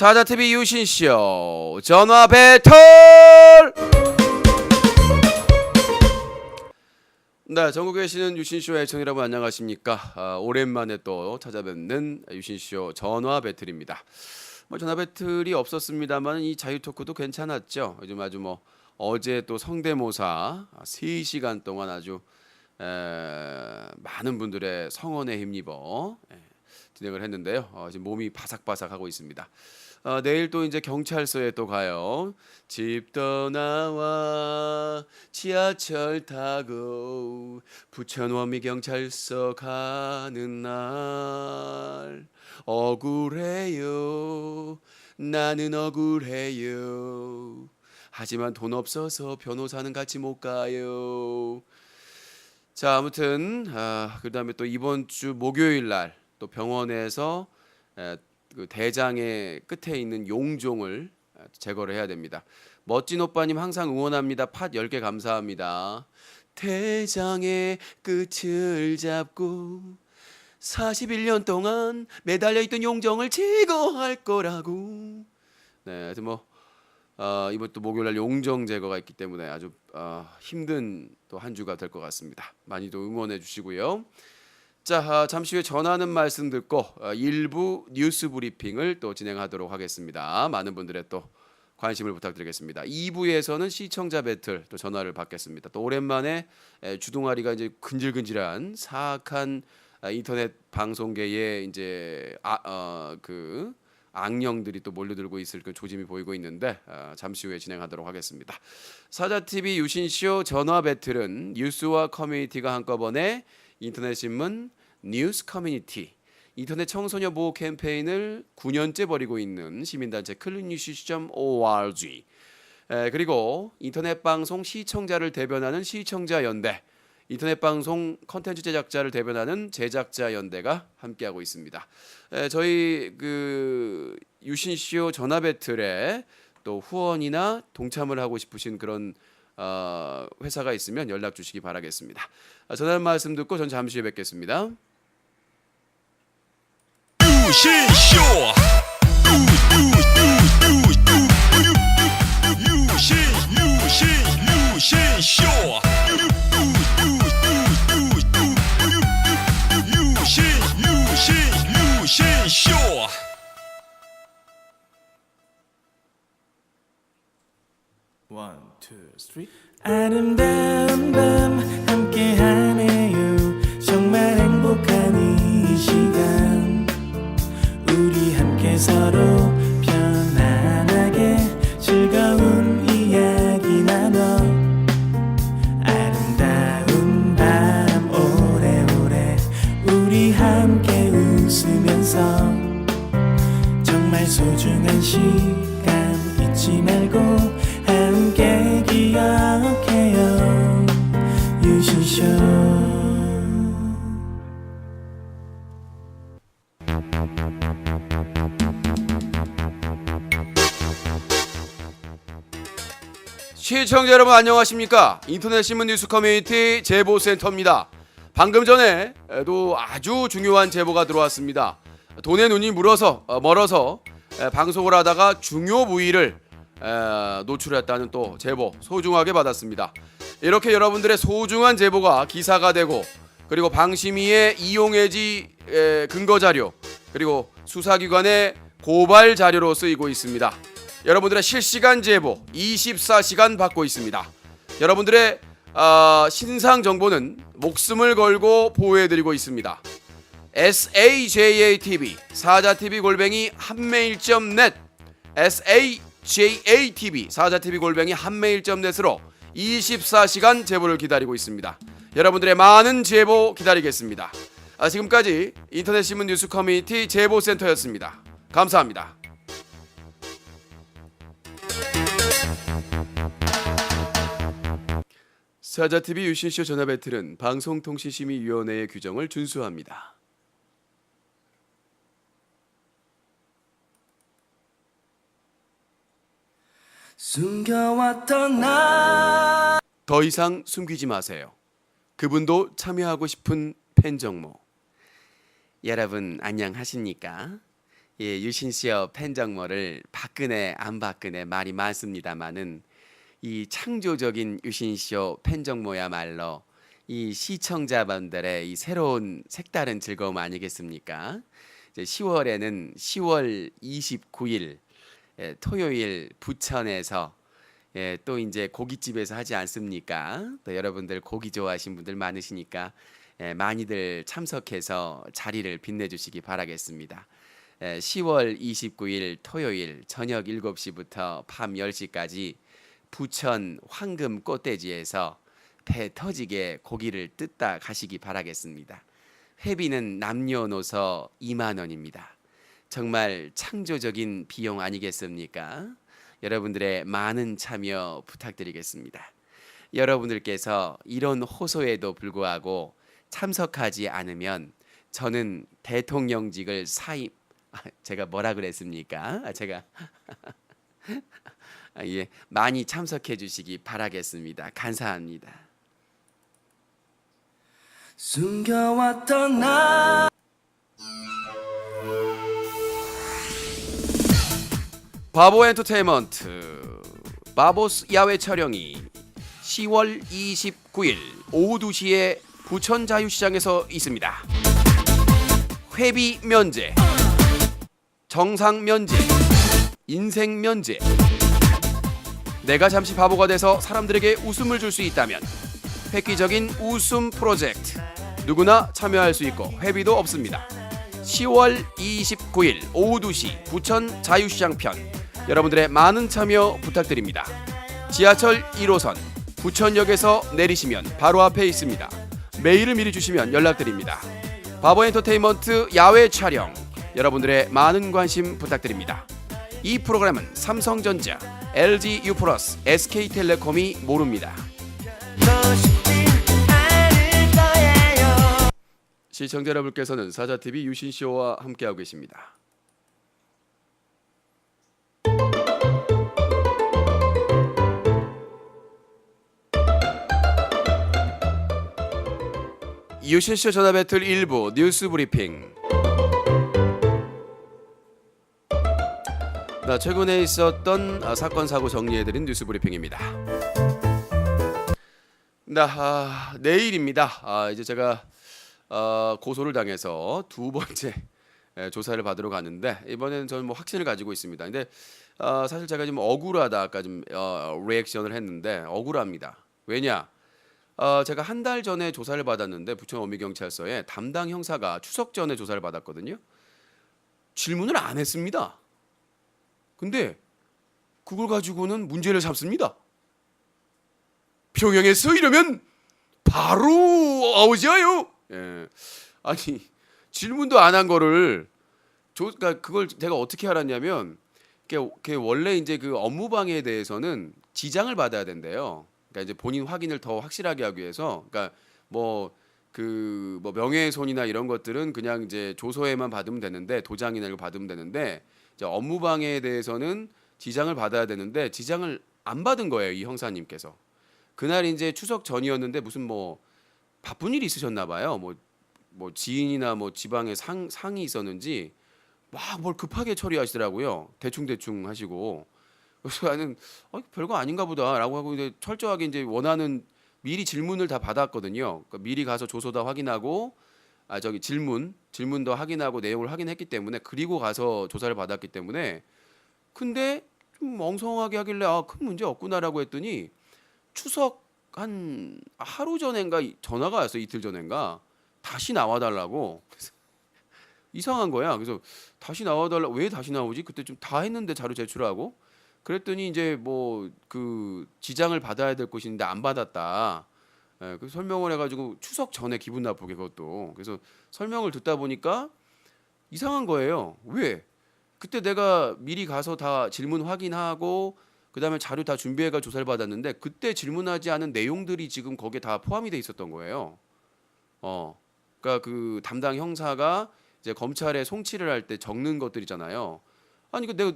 사자TV 유신쇼 전화 배틀! 네, 전국에 계시는 유신쇼 애청 여러분 안녕하십니까? 오랜만에 또 찾아뵙는 유신쇼 전화 배틀입니다. 전화 배틀이 없었습니다만 이 자유 토크도 괜찮았죠. 요즘 아주 어제 또 성대모사 3시간 동안 아주 많은 분들의 성원에 힘입어 진행을 했는데요. 지금 몸이 바삭바삭하고 있습니다. 내일 또 이제 경찰서에 또 가요. 집 떠나와 지하철 타고 부천 원미 경찰서 가는 날 억울해요. 나는 억울해요. 하지만 돈 없어서 변호사는 같이 못 가요. 자, 아무튼 그다음에 또 이번 주 목요일 날 또 병원에서 그 대장의 끝에 있는 용종을 제거를 해야 됩니다. 멋진 오빠님 항상 응원합니다. 팥 10개 감사합니다. 대장의 끝을 잡고 41년 동안 매달려 있던 용종을 제거할 거라고. 네, 하여튼 이번 또 목요일 날 용종 제거가 있기 때문에 아주 힘든 또 한 주가 될 것 같습니다. 많이도 응원해 주시고요. 자, 잠시 후에 전하는 말씀 듣고 일부 뉴스 브리핑을 또 진행하도록 하겠습니다. 많은 분들의 또 관심을 부탁드리겠습니다. 2부에서는 시청자 배틀 또 전화를 받겠습니다. 또 오랜만에 주둥아리가 이제 근질근질한 사악한 인터넷 방송계에 이제 그 악령들이 또 몰려들고 있을 그 조짐이 보이고 있는데 잠시 후에 진행하도록 하겠습니다. 사자TV 유신쇼 전화 배틀은 뉴스와 커뮤니티가 한꺼번에 인터넷 신문 뉴스 커뮤니티, 인터넷 청소년 보호 캠페인을 9년째 벌이고 있는 시민단체 클린뉴스.org, 그리고 인터넷 방송 시청자를 대변하는 시청자연대, 인터넷 방송 컨텐츠 제작자를 대변하는 제작자연대가 함께하고 있습니다. 저희 그 유신쇼 전화 배틀에 또 후원이나 동참을 하고 싶으신 그런 회사가 있으면 연락 주시기 바라겠습니다. 전화 말씀 듣고 전 잠시 후에 뵙겠습니다. 유신쇼 유신쇼 One, two, three. 아름다운 밤 함께하네요. 정말 행복한 이 시간 우리 함께 서로 편안하게 즐거운 이야기 나눠 아름다운 밤 오래오래 우리 함께 웃으면서 정말 소중한 시간 잊지 말고 함께 기억해요. 유신쇼. 시청자 여러분 안녕하십니까? 인터넷 신문 뉴스 커뮤니티 제보센터입니다. 방금 전에도 아주 중요한 제보가 들어왔습니다. 돈의 눈이 멀어서 방송을 하다가 중요 부위를 노출했다는 또 제보 소중하게 받았습니다. 이렇게 여러분들의 소중한 제보가 기사가 되고 그리고 방심위의 이용해지 근거 자료 그리고 수사기관의 고발 자료로 쓰이고 있습니다. 여러분들의 실시간 제보 24시간 받고 있습니다. 여러분들의 신상 정보는 목숨을 걸고 보호해드리고 있습니다. SAJATV 사자TV 골뱅이 한메일.net SAJATV 사자TV 골뱅이 한메일.net으로 24시간 제보를 기다리고 있습니다. 여러분들의 많은 제보 기다리겠습니다. 지금까지 인터넷 신문 뉴스 커뮤니티 제보센터였습니다. 감사합니다. 사자TV 유신쇼 전화 배틀은 방송통신심의위원회의 규정을 준수합니다. 숨겨왔던 나 더 이상 숨기지 마세요. 그분도 참여하고 싶은 팬정모. 여러분 안녕하십니까? 예, 유신시어 팬정모를 박근혜 안 박근혜 말이 많습니다만은 이 창조적인 유신시어 팬정모야말로 이 시청자분들의 이 새로운 색다른 즐거움 아니겠습니까? 이제 10월에는 10월 29일 토요일 부천에서 또 이제 고깃집에서 하지 않습니까? 또 여러분들 고기 좋아하시는 분들 많으시니까 많이들 참석해서 자리를 빛내주시기 바라겠습니다. 10월 29일 토요일 저녁 7시부터 밤 10시까지 부천 황금 꽃돼지에서 배 터지게 고기를 뜯다 가시기 바라겠습니다. 회비는 남녀노소 2만 원입니다. 정말 창조적인 비용 아니겠습니까? 여러분들의 많은 참여 부탁드리겠습니다. 여러분들께서 이런 호소에도 불구하고 참석하지 않으면 저는 대통령직을 사임 제가 뭐라 그랬습니까? 제가 예, 많이 참석해 주시기 바라겠습니다. 감사합니다. 숨겨왔던 나 바보 엔터테인먼트 바보스 야외 촬영이 10월 29일 오후 2시에 부천 자유시장에서 있습니다. 회비 면제, 정상 면제, 인생 면제. 내가 잠시 바보가 돼서 사람들에게 웃음을 줄 수 있다면 획기적인 웃음 프로젝트 누구나 참여할 수 있고 회비도 없습니다. 10월 29일 오후 2시 부천 자유시장 편 여러분들의 많은 참여 부탁드립니다. 지하철 1호선 부천역에서 내리시면 바로 앞에 있습니다. 메일을 미리 주시면 연락드립니다. 바보 엔터테인먼트 야외 촬영 여러분들의 많은 관심 부탁드립니다. 이 프로그램은 삼성전자, LG U+, SK텔레콤이 모릅니다. 시청자 여러분께서는 사자TV 유신쇼와 함께하고 계십니다. 유신쇼 전화배틀 1부 뉴스 브리핑. 최근에 있었던 사건 사고 정리해드린 뉴스 브리핑입니다. 내일입니다. 이제 제가 고소를 당해서 두 번째 조사를 받으러 가는데 이번에는 저는 뭐 확신을 가지고 있습니다. 근데 사실 제가 좀 억울하다 아까 좀 리액션을 했는데 억울합니다. 왜냐? 제가 한 달 전에 조사를 받았는데 부천 어미경찰서에 담당 형사가 추석 전에 조사를 받았거든요. 질문을 안 했습니다. 근데 그걸 가지고는 문제를 삼습니다. 평양에서 이러면 바로 아우지아요. 예. 아니 질문도 안 한 거를 그러니까 그걸 제가 어떻게 알았냐면 그게 원래 이제 그 업무 방해에 대해서는 지장을 받아야 된대요. 그러니까 이제 본인 확인을 더 확실하게 하기 위해서, 그러니까 뭐 명예훼손이나 이런 것들은 그냥 이제 조서에만 받으면 되는데 도장이나 이런 거 받으면 되는데 이제 업무 방해에 대해서는 지장을 받아야 되는데 지장을 안 받은 거예요, 이 형사님께서. 그날 이제 추석 전이었는데 무슨 뭐 바쁜 일이 있으셨나 봐요. 뭐 지인이나 뭐 지방에 상이 있었는지 막 뭘 급하게 처리하시더라고요. 대충 하시고. 그래서 나는 별거 아닌가 보다라고 하고 이제 철저하게 이제 원하는 미리 질문을 다 받았거든요. 그러니까 미리 가서 조서 다 확인하고 질문도 확인하고 내용을 확인했기 때문에 그리고 가서 조사를 받았기 때문에 근데 좀 엉성하게 하길래 큰 문제 없구나라고 했더니 추석 한 하루 전인가 전화가 왔어요. 이틀 전인가 다시 나와달라고. 이상한 거야. 그래서 다시 나와달라. 왜 다시 나오지? 그때 좀 다 했는데 자료 제출하고. 그랬더니 이제 뭐 그 지장을 받아야 될 곳인데 안 받았다. 그 설명을 해가지고 추석 전에 기분 나쁘게 그것도. 그래서 설명을 듣다 보니까 이상한 거예요. 왜? 그때 내가 미리 가서 다 질문 확인하고 그다음에 자료 다 준비해가 조사를 받았는데 그때 질문하지 않은 내용들이 지금 거기에 다 포함이 돼 있었던 거예요. 그러니까 그 담당 형사가 이제 검찰에 송치를 할 때 적는 것들이잖아요. 아니 그 내가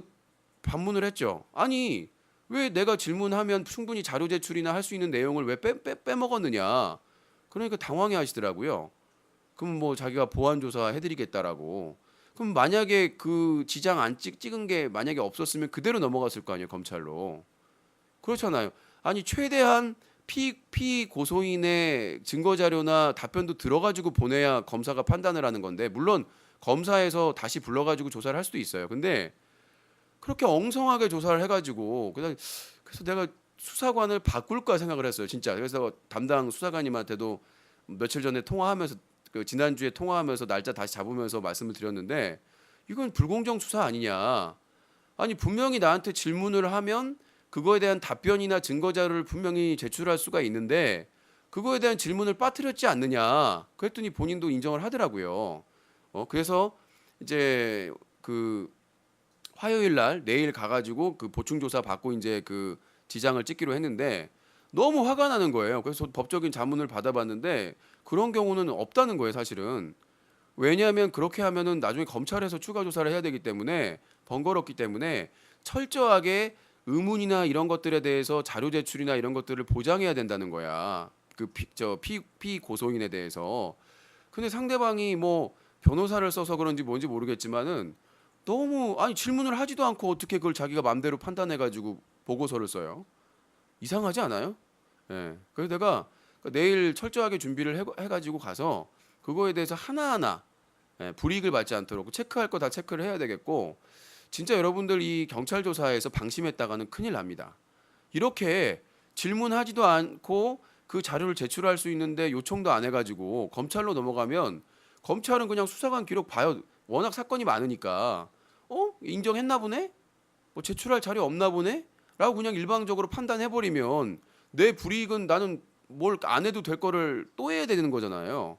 반문을 했죠. 아니 왜 내가 질문하면 충분히 자료 제출이나 할 수 있는 내용을 왜 그럼 만약에 그 지장 안 찍은 게 만약에 없었으면 그대로 넘어갔을 거 아니에요, 검찰로. 그렇잖아요. 아니 최대한 피고소인의 증거 자료나 답변도 들어가지고 보내야 검사가 판단을 하는 건데, 물론 검사에서 다시 불러가지고 조사를 할 수도 있어요. 근데 그렇게 엉성하게 조사를 해가지고 그래서 내가 수사관을 바꿀까 생각을 했어요, 진짜. 그래서 담당 수사관님한테도 며칠 전에 통화하면서, 그 지난주에 통화하면서 날짜 다시 잡으면서 말씀을 드렸는데, 이건 불공정 수사 아니냐. 아니 분명히 나한테 질문을 하면 그거에 대한 답변이나 증거 자료를 분명히 제출할 수가 있는데 그거에 대한 질문을 빠뜨렸지 않느냐. 그랬더니 본인도 인정을 하더라고요. 그래서 이제 그 화요일 날 내일 가가지고 그 보충 조사 받고 이제 그 지장을 찍기로 했는데 너무 화가 나는 거예요. 그래서 법적인 자문을 받아봤는데 그런 경우는 없다는 거예요, 사실은. 왜냐하면 그렇게 하면은 나중에 검찰에서 추가 조사를 해야 되기 때문에 번거롭기 때문에 철저하게 의문이나 이런 것들에 대해서 자료 제출이나 이런 것들을 보장해야 된다는 거야. 그 피고소인에 대해서. 근데 상대방이 뭐 변호사를 써서 그런지 뭔지 모르겠지만은 너무, 아니 질문을 하지도 않고 어떻게 그걸 자기가 마음대로 판단해 가지고 보고서를 써요? 이상하지 않아요? 예. 그래서 내가 내일 철저하게 준비를 해가지고 가서 그거에 대해서 하나하나 불이익을 받지 않도록 체크할 거 다 체크를 해야 되겠고, 진짜 여러분들 이 경찰 조사에서 방심했다가는 큰일 납니다. 이렇게 질문하지도 않고 그 자료를 제출할 수 있는데 요청도 안 해가지고 검찰로 넘어가면 검찰은 그냥 수사관 기록 봐요. 워낙 사건이 많으니까 인정했나 보네? 뭐 제출할 자료 없나 보네? 라고 그냥 일방적으로 판단해버리면 내 불이익은 나는 뭘 안 해도 될 거를 또 해야 되는 거잖아요.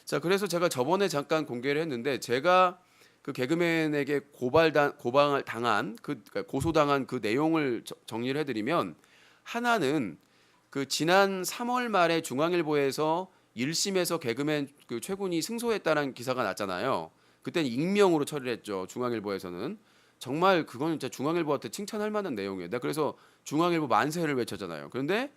자, 그래서 제가 저번에 잠깐 공개를 했는데, 제가 그 개그맨에게 고방을 당한 그러니까 고소당한 그 내용을 정리를 해드리면, 하나는 그 지난 3월 말에 중앙일보에서 1심에서 개그맨 그 최군이 승소했다는 기사가 났잖아요. 그때는 익명으로 처리를 했죠, 중앙일보에서는. 정말 그건 진짜 중앙일보한테 칭찬할 만한 내용이에요. 내가 그래서 중앙일보 만세를 외쳤잖아요. 그런데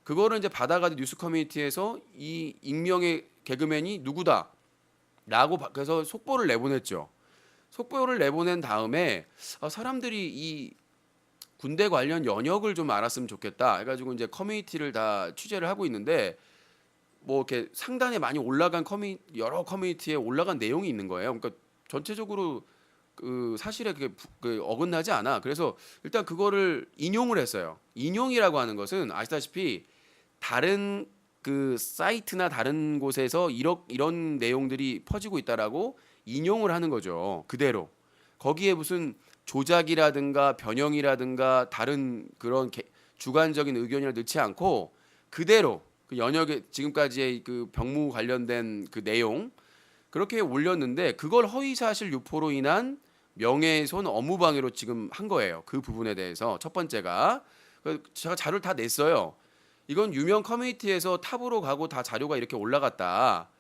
그거를 이제 받아가지고 뉴스 커뮤니티에서 이 익명의 개그맨이 누구다라고 그래서 속보를 내보냈죠. 속보를 내보낸 다음에 사람들이 이 군대 관련 연역을 좀 알았으면 좋겠다 해가지고 이제 커뮤니티를 다 취재를 하고 있는데, 뭐 이렇게 상단에 많이 올라간 여러 커뮤니티에 올라간 내용이 있는 거예요. 그러니까 전체적으로 그 사실에 그게 어긋나지 않아. 그래서 일단 그거를 인용을 했어요. 인용이라고 하는 것은 아시다시피 다른 그 사이트나 다른 곳에서 이런 내용들이 퍼지고 있다라고 인용을 하는 거죠, 그대로. 거기에 무슨 조작이라든가 변형이라든가 다른 그런 주관적인 의견을 넣지 않고 그대로 그 연역에 지금까지의 그 병무 관련된 그 내용 그렇게 올렸는데, 그걸 허위사실 유포로 인한 명예훼손 업무방해로 지금 한 거예요. 그 부분에 대해서 첫 번째가 제가 자료를 다 냈어요. 이건 유명 커뮤니티에서 탑으로 가고 다 자료가 이렇게 올라갔다.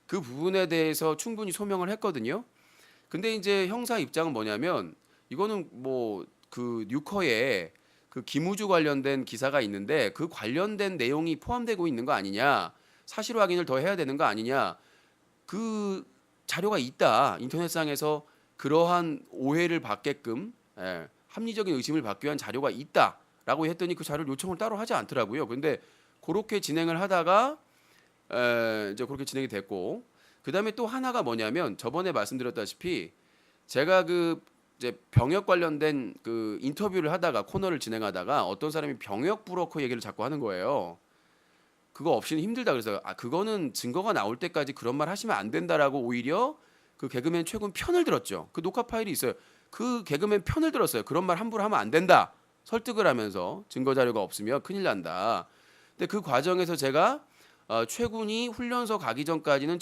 그 부분에 대해서 충분히 소명을 했거든요. 근데 이제 형사 입장은 뭐냐면, 이거는 뭐 그 뉴커에 그 김우주 관련된 기사가 있는데 그 관련된 내용이 포함되고 있는 거 아니냐, 사실 확인을 더 해야 되는 거 아니냐, 그 자료가 있다, 인터넷상에서 그러한 오해를 받게끔 합리적인 의심을 받기 위한 자료가 있다라고 했더니 그 자료를 요청을 따로 하지 않더라고요. 근데 그렇게 진행을 하다가 이제 그렇게 진행이 됐고, 그다음에 또 하나가 뭐냐면, 저번에 말씀드렸다시피 제가 그 이제 병역 관련된 그 인터뷰를 하다가 코너를 진행하다가 어떤 사람이 병역 브로커 얘기를 자꾸 하는 거예요. 그거 없이는 힘들다. 그래서 그거는 증거가 나올 때까지 그런 말 하시면 안 된다라고 오히려 그 개그맨 최군 편을 들었죠. 그 녹화 파일이 있어요. 그 개그맨 편을 들었어요. 그런 말 함부로 하면 안 된다 설득을 하면서, 증거 자료가 없으면 큰일 난다. 근데 그 과정에서 제가 최군이 훈련소 가기 전까지는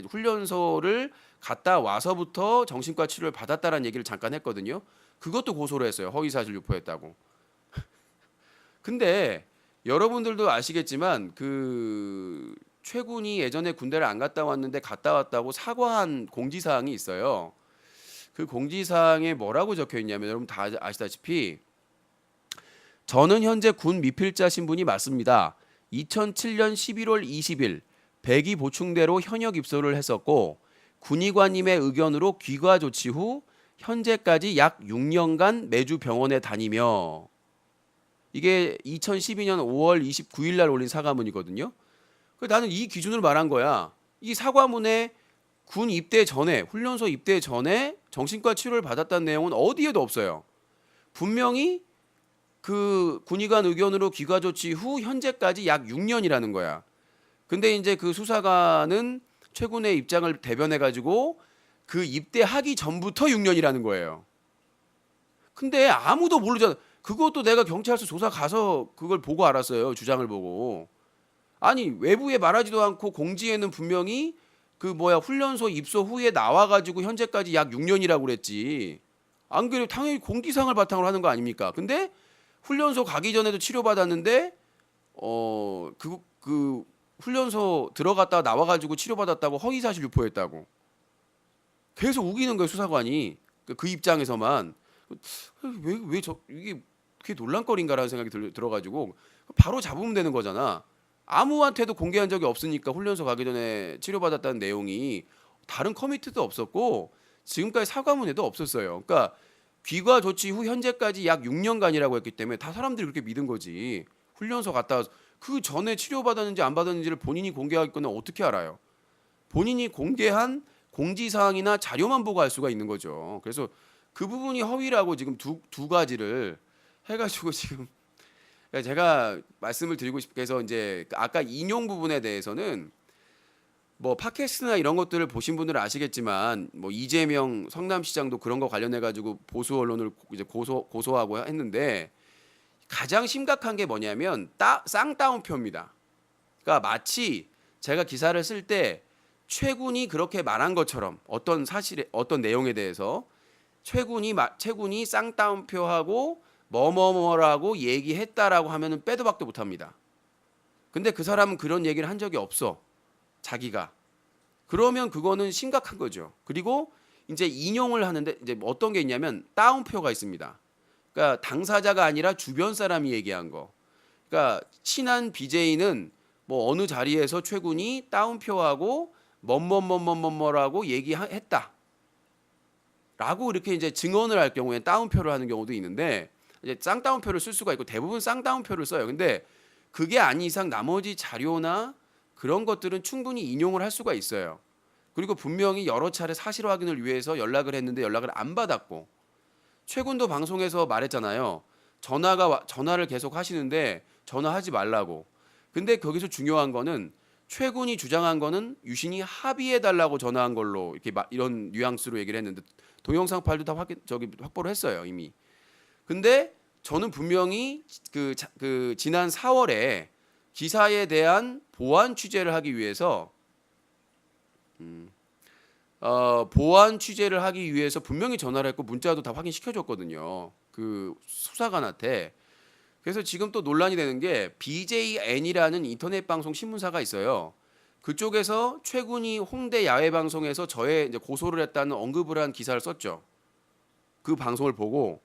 훈련소를 갔다 와서부터 정신과 치료를 받았다라는 얘기를 잠깐 했거든요. 그것도 고소를 했어요, 허위사실 유포했다고. 근데 여러분들도 아시겠지만 그 최군이 예전에 군대를 안 갔다 왔는데 갔다 왔다고 사과한 공지사항이 있어요. 그 공지사항에 뭐라고 적혀 있냐면, 여러분 다 아시다시피 저는 현재 군 미필자 신분이 맞습니다. 2007년 11월 20일 배기 보충대로 현역 입소를 했었고 군의관님의 의견으로 귀가 조치 후 현재까지 약 6년간 매주 병원에 다니며 이게 2012년 5월 29일 날 올린 사과문이거든요. 나는 이 기준을 말한 거야. 이 사과문에 군 입대 전에 훈련소 입대 전에 정신과 치료를 받았다는 내용은 어디에도 없어요. 분명히 그 군의관 의견으로 귀가 조치 후 현재까지 약 6년이라는 거야. 근데 이제 그 수사관은 최군의 입장을 대변해 가지고 그 입대하기 전부터 6년이라는 거예요. 근데 아무도 모르잖아. 그것도 내가 경찰서 조사 가서 그걸 보고 알았어요. 주장을 보고. 아니 외부에 말하지도 않고 공지에는 분명히 훈련소 입소 후에 나와 가지고 현재까지 약 6년이라고 그랬지. 안 그래도 당연히 공기상을 바탕으로 하는 거 아닙니까? 근데 훈련소 가기 전에도 치료받았는데 훈련소 들어갔다가 나와 가지고 치료받았다고 허위 사실 유포했다고. 계속 우기는 거예요, 수사관이. 그 입장에서만 이게 그게 논란거리인가라는 생각이 들어가지고 바로 잡으면 되는 거잖아. 아무한테도 공개한 적이 없으니까 훈련소 가기 전에 치료받았다는 내용이 다른 커미티도 없었고 지금까지 사과문에도 없었어요. 그러니까 귀가 조치 후 현재까지 약 6년간이라고 했기 때문에 다 사람들이 그렇게 믿은 거지. 훈련소 갔다 와서 그 전에 치료받았는지 안 받았는지를 본인이 공개하기는 어떻게 알아요? 본인이 공개한 공지사항이나 자료만 보고 알 수가 있는 거죠. 그래서 그 부분이 허위라고 지금 두 가지를 해가지고 지금 제가 말씀을 드리고 싶어서 이제 아까 인용 부분에 대해서는 뭐 팟캐스트나 이런 것들을 보신 분들은 아시겠지만 뭐 이재명 성남시장도 그런 거 관련해 가지고 보수 언론을 이제 고소하고 했는데 가장 심각한 게 뭐냐면 쌍따옴표입니다. 그러니까 마치 제가 기사를 쓸 때 최군이 그렇게 말한 것처럼 어떤 사실에 어떤 내용에 대해서 최군이 쌍따옴표하고 뭐뭐뭐라고 얘기했다라고 하면은 빼도 박도 못합니다. 근데 그 사람은 그런 얘기를 한 적이 없어. 자기가. 그러면 그거는 심각한 거죠. 그리고 이제 인용을 하는데 이제 어떤 게 있냐면 따옴표가 있습니다. 그러니까 당사자가 아니라 주변 사람이 얘기한 거. 그러니까 친한 BJ는 뭐 어느 자리에서 최군이 따옴표하고 뭐뭐뭐뭐뭐라고 얘기했다. 라고 이렇게 이제 증언을 할 경우에 따옴표를 하는 경우도 있는데 이제 쌍따옴표를 쓸 수가 있고 대부분 쌍따옴표를 써요. 근데 그게 아닌 이상 나머지 자료나 그런 것들은 충분히 인용을 할 수가 있어요. 그리고 분명히 여러 차례 사실 확인을 위해서 연락을 했는데 연락을 안 받았고 최군도 방송에서 말했잖아요. 전화를 계속 하시는데 전화하지 말라고. 근데 거기서 중요한 거는 최군이 주장한 거는 유신이 합의해 달라고 전화한 걸로 이렇게 이런 뉘앙스로 얘기를 했는데 동영상 파일도 다 확보를 했어요 이미. 근데 저는 분명히 지난 4월에 기사에 대한 보완 취재를 하기 위해서 분명히 전화를 했고 문자도 다 확인시켜줬거든요. 그 수사관한테. 그래서 지금 또 논란이 되는 게 BJN이라는 인터넷 방송 신문사가 있어요. 그쪽에서 최군이 홍대 야외 방송에서 저의 이제 고소를 했다는 언급을 한 기사를 썼죠. 그 방송을 보고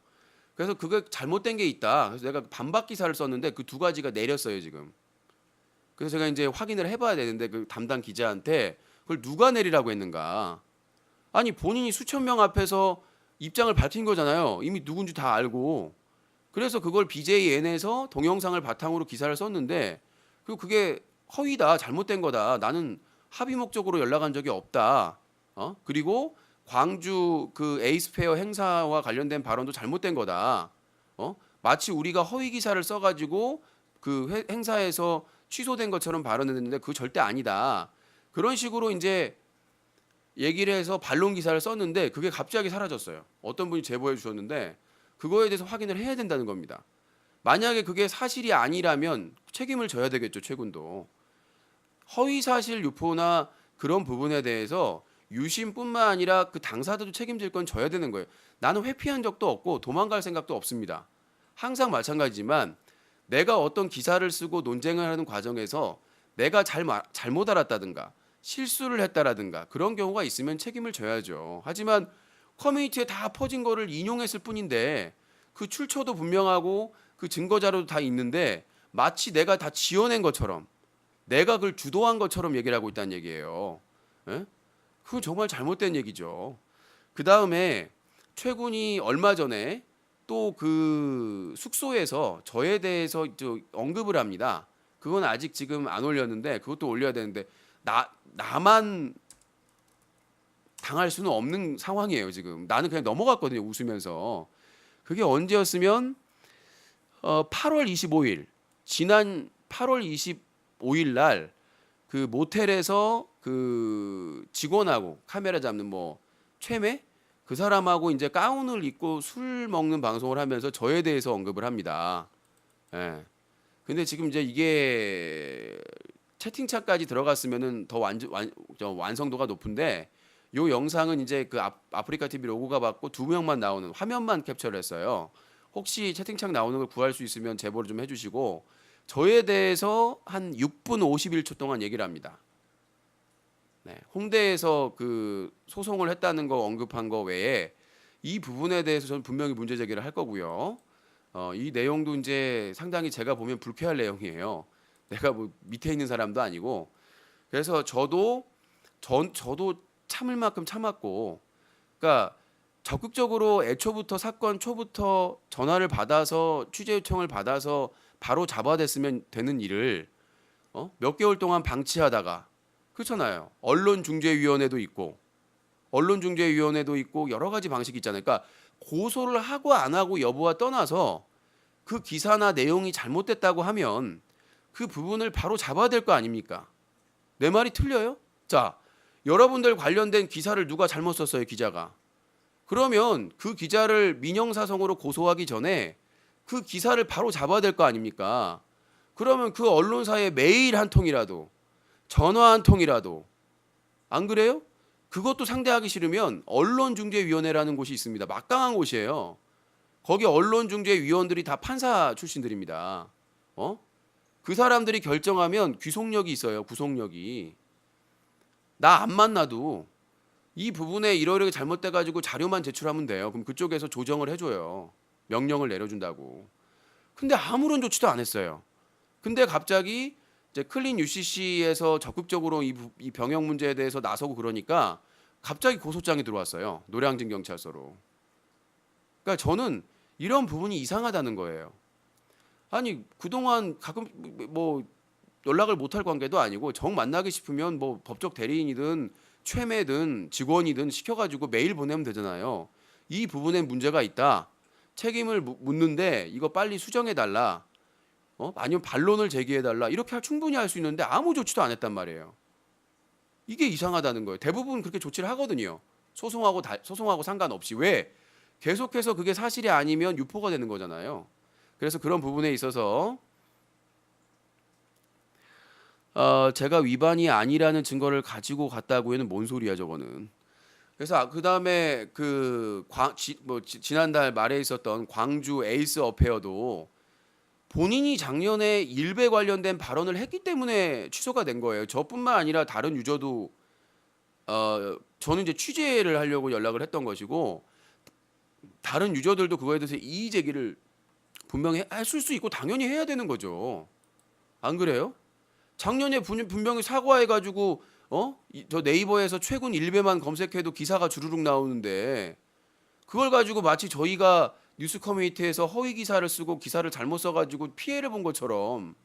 그래서 그게 잘못된 게 있다. 그래서 내가 반박 기사를 썼는데 그 두 가지가 내렸어요 지금. 그래서 제가 이제 확인을 해봐야 되는데 그 담당 기자한테 그걸 누가 내리라고 했는가? 아니 본인이 수천 명 앞에서 입장을 밝힌 거잖아요. 이미 누군지 다 알고. 그래서 그걸 BJN에서 동영상을 바탕으로 기사를 썼는데 그게 허위다, 잘못된 거다. 나는 합의 목적으로 연락한 적이 없다. 그리고 광주 그 에이스페어 행사와 관련된 발언도 잘못된 거다. 마치 우리가 허위 기사를 써가지고 그 행사에서 취소된 것처럼 발언했는데 그거 절대 아니다. 그런 식으로 이제 얘기를 해서 반론 기사를 썼는데 그게 갑자기 사라졌어요. 어떤 분이 제보해 주셨는데 그거에 대해서 확인을 해야 된다는 겁니다. 만약에 그게 사실이 아니라면 책임을 져야 되겠죠, 최군도. 허위 사실 유포나 그런 부분에 대해서 유심뿐만 아니라 그 당사자도 책임질 건 져야 되는 거예요. 나는 회피한 적도 없고 도망갈 생각도 없습니다. 항상 마찬가지지만 내가 어떤 기사를 쓰고 논쟁을 하는 과정에서 내가 잘못 알았다든가 실수를 했다라든가 그런 경우가 있으면 책임을 져야죠. 하지만 커뮤니티에 다 퍼진 거를 인용했을 뿐인데 그 출처도 분명하고 그 증거 자료도 다 있는데 마치 내가 다 지어낸 것처럼 내가 그걸 주도한 것처럼 얘기를 하고 있다는 얘기예요. 예? 그건 정말 잘못된 얘기죠. 그 다음에 최군이 얼마 전에 또 그 숙소에서 저에 대해서 언급을 합니다. 그건 아직 지금 안 올렸는데 그것도 올려야 되는데 나만 당할 수는 없는 상황이에요. 지금 나는 그냥 넘어갔거든요. 웃으면서. 그게 언제였으면 8월 25일 지난 8월 25일 날 그 모텔에서 그 직원하고 카메라 잡는 뭐 최매 그 사람하고 이제 가운을 입고 술 먹는 방송을 하면서 저에 대해서 언급을 합니다. 예. 근데 지금 이제 이게 채팅창까지 들어갔으면은 더 완성도가 높은데 요 영상은 이제 그 아프리카 TV 로고가 받고 두 명만 나오는 화면만 캡처를 했어요. 혹시 채팅창 나오는 걸 구할 수 있으면 제보를 좀 해주시고 저에 대해서 한 6분 51초 동안 얘기를 합니다. 네, 홍대에서 그 소송을 했다는 거 언급한 거 외에 이 부분에 대해서 저는 분명히 문제 제기를 할 거고요. 이 내용도 이제 상당히 제가 보면 불쾌할 내용이에요. 내가 뭐 밑에 있는 사람도 아니고 그래서 저도 참을 만큼 참았고, 그러니까 적극적으로 애초부터 사건 초부터 전화를 받아서 취재 요청을 받아서 바로 잡아댔으면 되는 일을 몇 개월 동안 방치하다가 그렇잖아요. 언론중재위원회도 있고 여러 가지 방식이 있잖아요. 그러니까 고소를 하고 안 하고 여부와 떠나서 그 기사나 내용이 잘못됐다고 하면 그 부분을 바로 잡아야 될 거 아닙니까? 내 말이 틀려요? 자, 여러분들 관련된 기사를 누가 잘못 썼어요, 기자가. 그러면 그 기자를 민형사성으로 고소하기 전에 그 기사를 바로 잡아야 될 거 아닙니까? 그러면 그 언론사에 메일 한 통이라도 전화 한 통이라도 안 그래요? 그것도 상대하기 싫으면 언론중재위원회라는 곳이 있습니다. 막강한 곳이에요. 거기 언론중재위원들이 다 판사 출신들입니다. 그 사람들이 결정하면 귀속력이 있어요. 구속력이. 나 안 만나도 이 부분에 이러이러게 잘못돼가지고 자료만 제출하면 돼요. 그럼 그쪽에서 조정을 해줘요. 명령을 내려준다고. 근데 아무런 조치도 안 했어요. 근데 갑자기 이제 클린 UCC에서 적극적으로 이 병역 문제에 대해서 나서고 그러니까 갑자기 고소장이 들어왔어요. 노량진 경찰서로. 그러니까 저는 이런 부분이 이상하다는 거예요. 아니 그동안 가끔 뭐 연락을 못할 관계도 아니고 정 만나기 싶으면 뭐 법적 대리인이든 최매든 직원이든 시켜가지고 메일 보내면 되잖아요. 이 부분에 문제가 있다. 책임을 묻는데 이거 빨리 수정해달라. 아니면 반론을 제기해달라. 이렇게 충분히 할 수 있는데 아무 조치도 안 했단 말이에요. 이게 이상하다는 거예요. 대부분 그렇게 조치를 하거든요. 소송하고 상관없이. 왜? 계속해서 그게 사실이 아니면 유포가 되는 거잖아요. 그래서 그런 부분에 있어서 제가 위반이 아니라는 증거를 가지고 갔다고 해는 뭔 소리야 저거는. 그래서 그 다음에 지난달 말에 있었던 광주 에이스 어페어도 본인이 작년에 일베 관련된 발언을 했기 때문에 취소가 된 거예요. 저뿐만 아니라 다른 유저도 저는 이제 취재를 하려고 연락을 했던 것이고 다른 유저들도 그거에 대해서 이의 제기를 분명히 했을 수 있고 당연히 해야 되는 거죠. 안 그래요? 작년에 분명히 사과해가지고 저 네이버에서 최근 일베만 검색해도 기사가 주르륵 나오는데 그걸 가지고 마치 저희가 뉴스 커뮤니티에서 허위 기사를 쓰고 기사를 잘못 써가지고 피해를 본 것처럼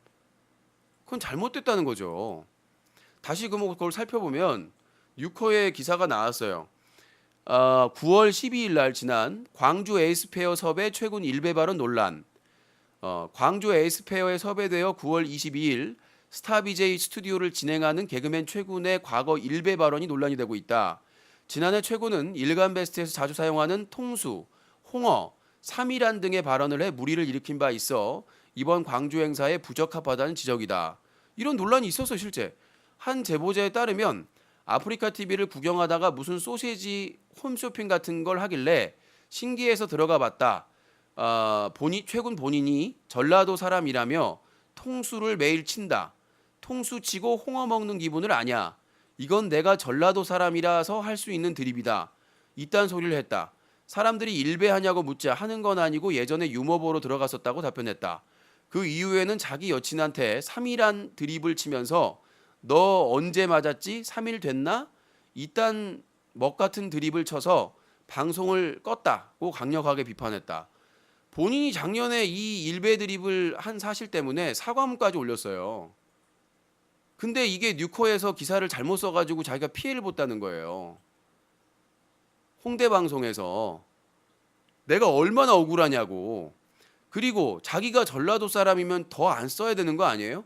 그건 잘못됐다는 거죠. 다시 그걸 살펴보면 6호의 기사가 나왔어요. 9월 12일 날 지난 광주 에이스페어 섭외 최근 일베 발언 논란. 광주 에이스페어에 섭외되어 9월 22일 스타비제이 스튜디오를 진행하는 개그맨 최군의 과거 일베 발언이 논란이 되고 있다. 지난해 최군은 일간베스트에서 자주 사용하는 통수, 홍어, 3일안 등의 발언을 해 물의를 일으킨 바 있어 이번 광주 행사에 부적합하다는 지적이다. 이런 논란이 있었어요. 실제. 한 제보자에 따르면 아프리카 TV를 구경하다가 무슨 소시지 홈쇼핑 같은 걸 하길래 신기해서 들어가 봤다. 최군 본인이 전라도 사람이라며 통수를 매일 친다. 통수 치고 홍어 먹는 기분을 아냐. 이건 내가 전라도 사람이라서 할 수 있는 드립이다. 이딴 소리를 했다. 사람들이 일배하냐고 묻자 하는 건 아니고 예전에 유머보로 들어갔었다고 답변했다. 그 이후에는 자기 여친한테 3일안 드립을 치면서 너 언제 맞았지? 3일 됐나? 이딴 먹 같은 드립을 쳐서 방송을 껐다고 강력하게 비판했다. 본인이 작년에 이 일베 드립을 한 사실 때문에 사과문까지 올렸어요. 근데 이게 뉴코에서 기사를 잘못 써가지고 자기가 피해를 봤다는 거예요. 홍대 방송에서. 내가 얼마나 억울하냐고. 그리고 자기가 전라도 사람이면 더 안 써야 되는 거 아니에요?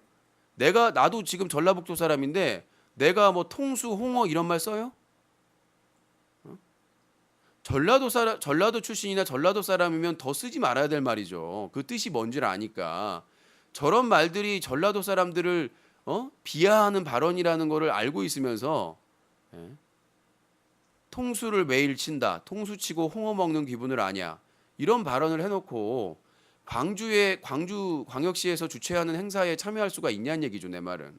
나도 지금 전라북도 사람인데 내가 뭐 통수, 홍어 이런 말 써요? 전라도 출신이나 전라도 사람이면 더 쓰지 말아야 될 말이죠. 그 뜻이 뭔지를 아니까. 저런 말들이 전라도 사람들을 비하하는 발언이라는 거를 알고 있으면서 예? 통수를 매일 친다. 통수 치고 홍어 먹는 기분을 아냐. 이런 발언을 해놓고 광주 광역시에서 주최하는 행사에 참여할 수가 있냐는 얘기죠. 내 말은.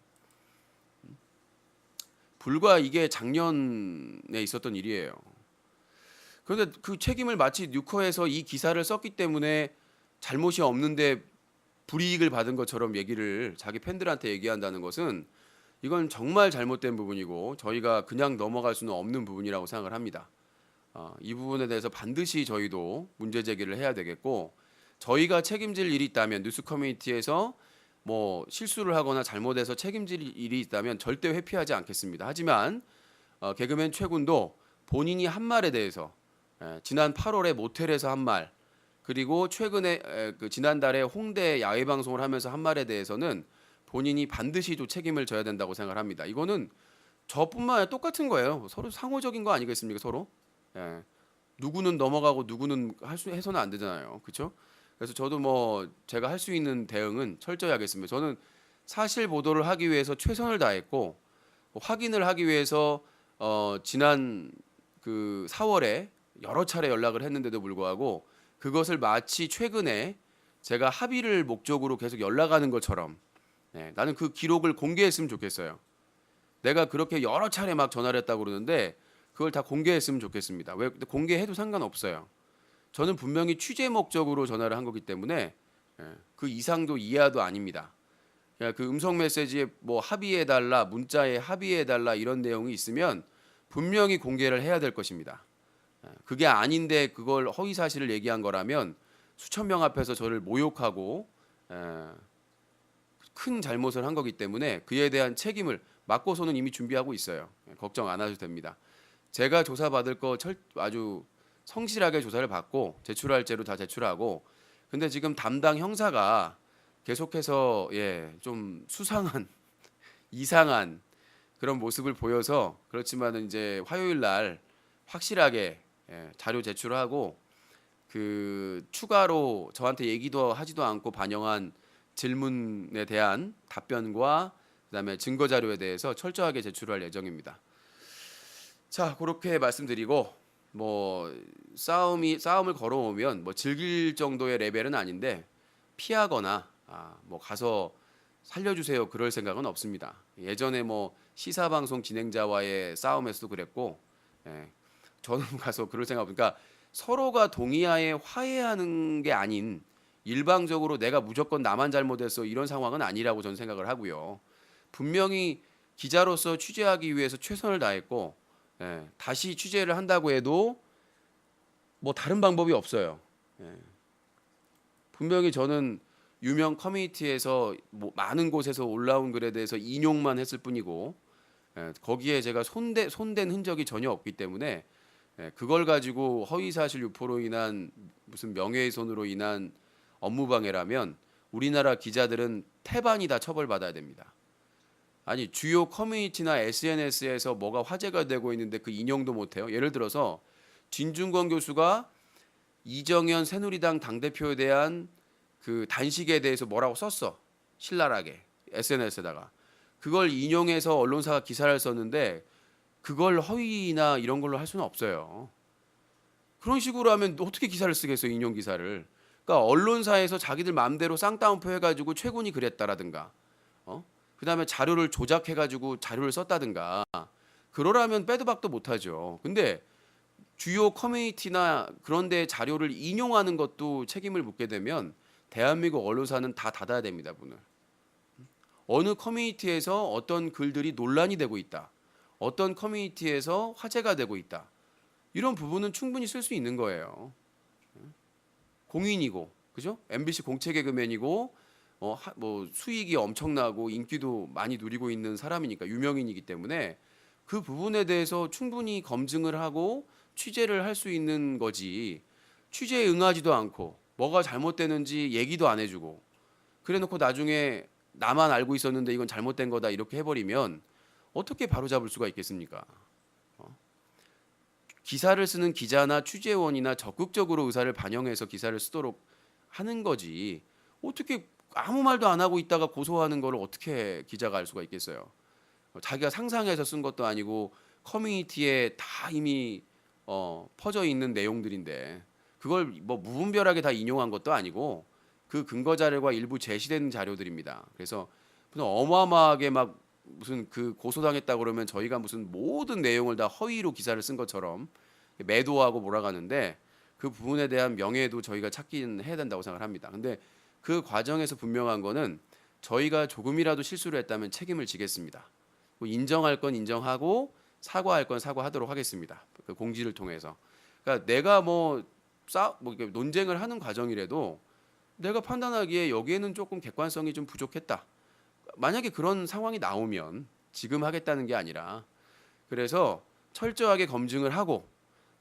불과 이게 작년에 있었던 일이에요. 그런데 그 책임을 마치 뉴커에서 이 기사를 썼기 때문에 잘못이 없는데 불이익을 받은 것처럼 얘기를 자기 팬들한테 얘기한다는 것은 이건 정말 잘못된 부분이고 저희가 그냥 넘어갈 수는 없는 부분이라고 생각을 합니다. 이 부분에 대해서 반드시 저희도 문제 제기를 해야 되겠고 저희가 책임질 일이 있다면 뉴스 커뮤니티에서 뭐 실수를 하거나 잘못해서 책임질 일이 있다면 절대 회피하지 않겠습니다. 하지만 개그맨 최군도 본인이 한 말에 대해서 지난 8월에 모텔에서 한 말 그리고 최근에 지난달에 홍대 야외 방송을 하면서 한 말에 대해서는 본인이 반드시 또 책임을 져야 된다고 생각을 합니다. 이거는 저뿐만 아니라 똑같은 거예요. 서로 상호적인 거 아니겠습니까? 서로. 누구는 넘어가고 누구는 해서는 안 되잖아요. 그렇죠? 그래서 저도 뭐 제가 할 수 있는 대응은 철저히 하겠습니다. 저는 사실 보도를 하기 위해서 최선을 다했고 확인을 하기 위해서 지난 그 4월에 여러 차례 연락을 했는데도 불구하고 그것을 마치 최근에 제가 합의를 목적으로 계속 연락하는 것처럼 나는 그 기록을 공개했으면 좋겠어요. 내가 그렇게 여러 차례 막 전화를 했다고 그러는데 그걸 다 공개했으면 좋겠습니다. 왜 공개해도 상관없어요. 저는 분명히 취재 목적으로 전화를 한 거기 때문에 그 이상도 이하도 아닙니다. 그 음성 메시지에 뭐 합의해달라, 문자에 합의해달라 이런 내용이 있으면 분명히 공개를 해야 될 것입니다. 그게 아닌데 그걸 허위 사실을 얘기한 거라면 수천 명 앞에서 저를 모욕하고 큰 잘못을 한 거기 때문에 그에 대한 책임을 맞고서는 이미 준비하고 있어요. 걱정 안 하셔도 됩니다. 제가 조사받을 거 아주 성실하게 조사를 받고 제출할 죄로 다 제출하고 근데 지금 담당 형사가 계속해서 좀 수상한 이상한 그런 모습을 보여서 그렇지만은 이제 화요일 날 확실하게 자료 제출하고 그 추가로 저한테 얘기도 하지도 않고 반영한 질문에 대한 답변과 그다음에 증거 자료에 대해서 철저하게 제출할 예정입니다. 자, 그렇게 말씀드리고 뭐 싸움을 걸어오면 뭐 즐길 정도의 레벨은 아닌데 피하거나 뭐 가서 살려주세요 그럴 생각은 없습니다. 예전에 뭐 시사 방송 진행자와의 싸움에서도 그랬고 저는 가서 그럴 생각 그러니까 서로가 동의하에 화해하는 게 아닌 일방적으로 내가 무조건 나만 잘못했어 이런 상황은 아니라고 저는 생각을 하고요. 분명히 기자로서 취재하기 위해서 최선을 다했고 다시 취재를 한다고 해도 뭐 다른 방법이 없어요. 분명히 저는 유명 커뮤니티에서 뭐 많은 곳에서 올라온 글에 대해서 인용만 했을 뿐이고 거기에 제가 손댄 흔적이 전혀 없기 때문에 그걸 가지고 허위사실 유포로 인한 무슨 명예훼손으로 인한 업무방해라면 우리나라 기자들은 태반이 다 처벌받아야 됩니다. 아니 주요 커뮤니티나 SNS에서 뭐가 화제가 되고 있는데 그 인용도 못해요. 예를 들어서 진중권 교수가 이정현 새누리당 당대표에 대한 그 단식에 대해서 뭐라고 썼어. 신랄하게 SNS에다가. 그걸 인용해서 언론사가 기사를 썼는데 그걸 허위나 이런 걸로 할 수는 없어요. 그런 식으로 하면 어떻게 기사를 쓰겠어요. 인용 기사를. 그러니까 언론사에서 자기들 마음대로 쌍따옴표 해가지고 최군이 그랬다라든가 그다음에 자료를 조작해가지고 자료를 썼다든가 그러라면 빼도 박도 못하죠. 근데 주요 커뮤니티나 그런 데 자료를 인용하는 것도 책임을 묻게 되면 대한민국 언론사는 다 닫아야 됩니다. 문을. 어느 커뮤니티에서 어떤 글들이 논란이 되고 있다. 어떤 커뮤니티에서 화제가 되고 있다. 이런 부분은 충분히 쓸 수 있는 거예요. 공인이고, 그죠? MBC 공채 개그맨이고, 뭐 수익이 엄청나고 인기도 많이 누리고 있는 사람이니까 유명인이기 때문에 그 부분에 대해서 충분히 검증을 하고 취재를 할 수 있는 거지. 취재에 응하지도 않고 뭐가 잘못되는지 얘기도 안 해주고 그래놓고 나중에 나만 알고 있었는데 이건 잘못된 거다 이렇게 해버리면 어떻게 바로잡을 수가 있겠습니까? 기사를 쓰는 기자나 취재원이나 적극적으로 의사를 반영해서 기사를 쓰도록 하는 거지. 어떻게 아무 말도 안 하고 있다가 고소하는 거를 어떻게 기자가 알 수가 있겠어요? 자기가 상상해서 쓴 것도 아니고 커뮤니티에 다 이미 퍼져 있는 내용들인데 그걸 뭐 무분별하게 다 인용한 것도 아니고 그 근거 자료가 일부 제시된 자료들입니다. 그래서 무슨 어마어마하게 막 무슨 그 고소당했다 그러면 저희가 무슨 모든 내용을 다 허위로 기사를 쓴 것처럼 매도하고 몰아가는데 그 부분에 대한 명예도 저희가 찾긴 해야 된다고 생각합니다. 근데 그 과정에서 분명한 거는 저희가 조금이라도 실수를 했다면 책임을 지겠습니다. 뭐 인정할 건 인정하고 사과할 건 사과하도록 하겠습니다. 그 공지를 통해서. 그러니까 내가 뭐 이렇게 논쟁을 하는 과정이라도 내가 판단하기에 여기에는 조금 객관성이 좀 부족했다. 만약에 그런 상황이 나오면 지금 하겠다는 게 아니라 그래서 철저하게 검증을 하고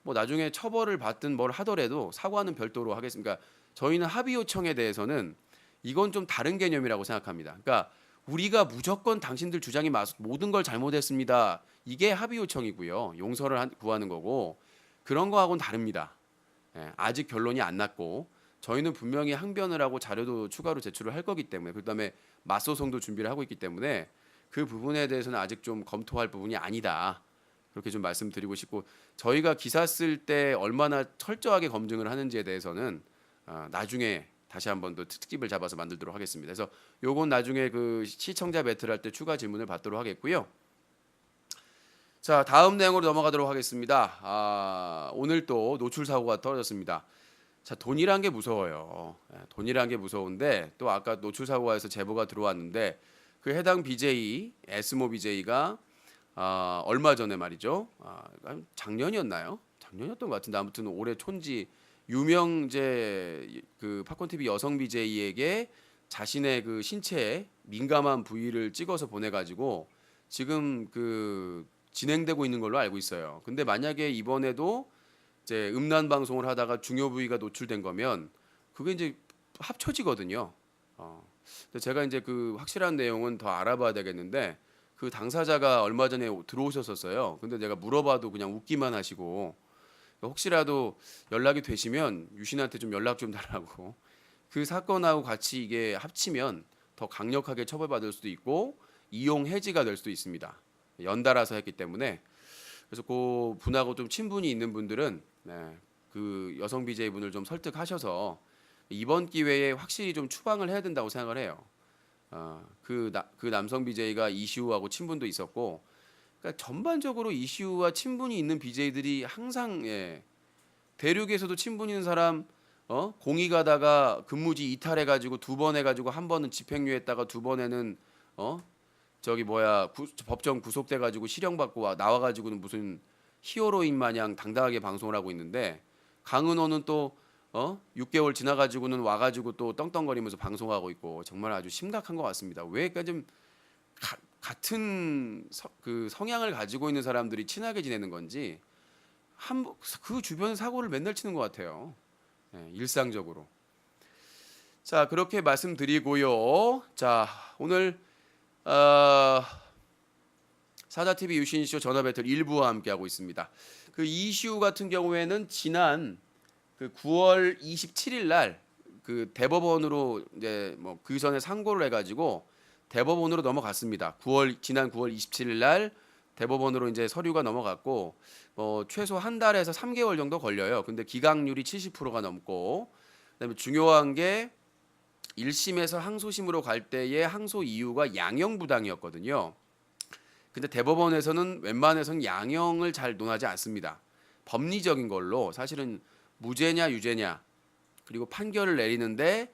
뭐 나중에 처벌을 받든 뭘 하더라도 사과는 별도로 하겠습니다. 그러니까 저희는 합의 요청에 대해서는 이건 좀 다른 개념이라고 생각합니다. 그러니까 우리가 무조건 당신들 주장이 모든 걸 잘못했습니다. 이게 합의 요청이고요. 용서를 구하는 거고 그런 거하고는 다릅니다. 예, 아직 결론이 안 났고 저희는 분명히 항변을 하고 자료도 추가로 제출을 할 거기 때문에 그다음에 맞소송도 준비를 하고 있기 때문에 그 부분에 대해서는 아직 좀 검토할 부분이 아니다. 그렇게 좀 말씀드리고 싶고 저희가 기사 쓸 때 얼마나 철저하게 검증을 하는지에 대해서는 나중에 다시 한번 더 특집을 잡아서 만들도록 하겠습니다. 그래서 요건 나중에 그 시청자 배틀 할 때 추가 질문을 받도록 하겠고요. 자, 다음 내용으로 넘어가도록 하겠습니다. 오늘 또 노출 사고가 떨어졌습니다. 자, 돈이란 게 무서워요. 돈이란 게 무서운데 또 아까 노출 사고에서 제보가 들어왔는데 그 해당 BJ, S모 BJ가 얼마 전에 말이죠. 작년이었나요? 작년이었던 것 같은데 아무튼 올해 촌지 유명제 그 팝콘 TV 여성 BJ에게 자신의 그 신체에 민감한 부위를 찍어서 보내가지고 지금 그 진행되고 있는 걸로 알고 있어요. 근데 만약에 이번에도 이제 음란 방송을 하다가 중요 부위가 노출된 거면 그게 이제 합쳐지거든요. 근데 제가 이제 그 확실한 내용은 더 알아봐야 되겠는데 그 당사자가 얼마 전에 들어오셨었어요. 근데 내가 물어봐도 그냥 웃기만 하시고 혹시라도 연락이 되시면 유신한테 좀 연락 좀 달라고 그 사건하고 같이 이게 합치면 더 강력하게 처벌받을 수도 있고 이용 해지가 될 수도 있습니다. 연달아서 했기 때문에 그래서 그 분하고 좀 친분이 있는 분들은 그 여성 BJ 분을 좀 설득하셔서 이번 기회에 확실히 좀 추방을 해야 된다고 생각을 해요. 그 남성 BJ가 이시우하고 친분도 있었고, 그러니까 전반적으로 이시우와 친분이 있는 BJ들이 항상 대륙에서도 친분 있는 사람, 공이 가다가 근무지 이탈해가지고 2번 해가지고 한 번은 집행유예했다가 2번에는 법정 구속돼가지고 실형받고 나와가지고는 무슨 히어로인 마냥 당당하게 방송을 하고 있는데 강은호는 또 6개월 지나가지고는 와가지고 또 떵떵거리면서 방송하고 있고 정말 아주 심각한 것 같습니다. 왜 그러니까 좀 같은 그 성향을 가지고 있는 사람들이 친하게 지내는 건지 그 주변 사고를 맨날 치는 것 같아요. 일상적으로. 자, 그렇게 말씀드리고요. 자, 오늘 사자TV 유신쇼 전화배틀 1부와 함께하고 있습니다. 그 이슈 같은 경우에는 지난 그 9월 27일 날 그 대법원으로 이제 뭐 그 전에 상고를 해가지고 대법원으로 넘어갔습니다. 지난 9월 27일 날 대법원으로 이제 서류가 넘어갔고 최소 한 달에서 3개월 정도 걸려요. 근데 기각률이 70%가 넘고 그다음에 중요한 게 1심에서 항소심으로 갈 때의 항소 이유가 양형부당이었거든요. 근데 대법원에서는 웬만해서는 양형을 잘 논하지 않습니다. 법리적인 걸로 사실은 무죄냐 유죄냐 그리고 판결을 내리는데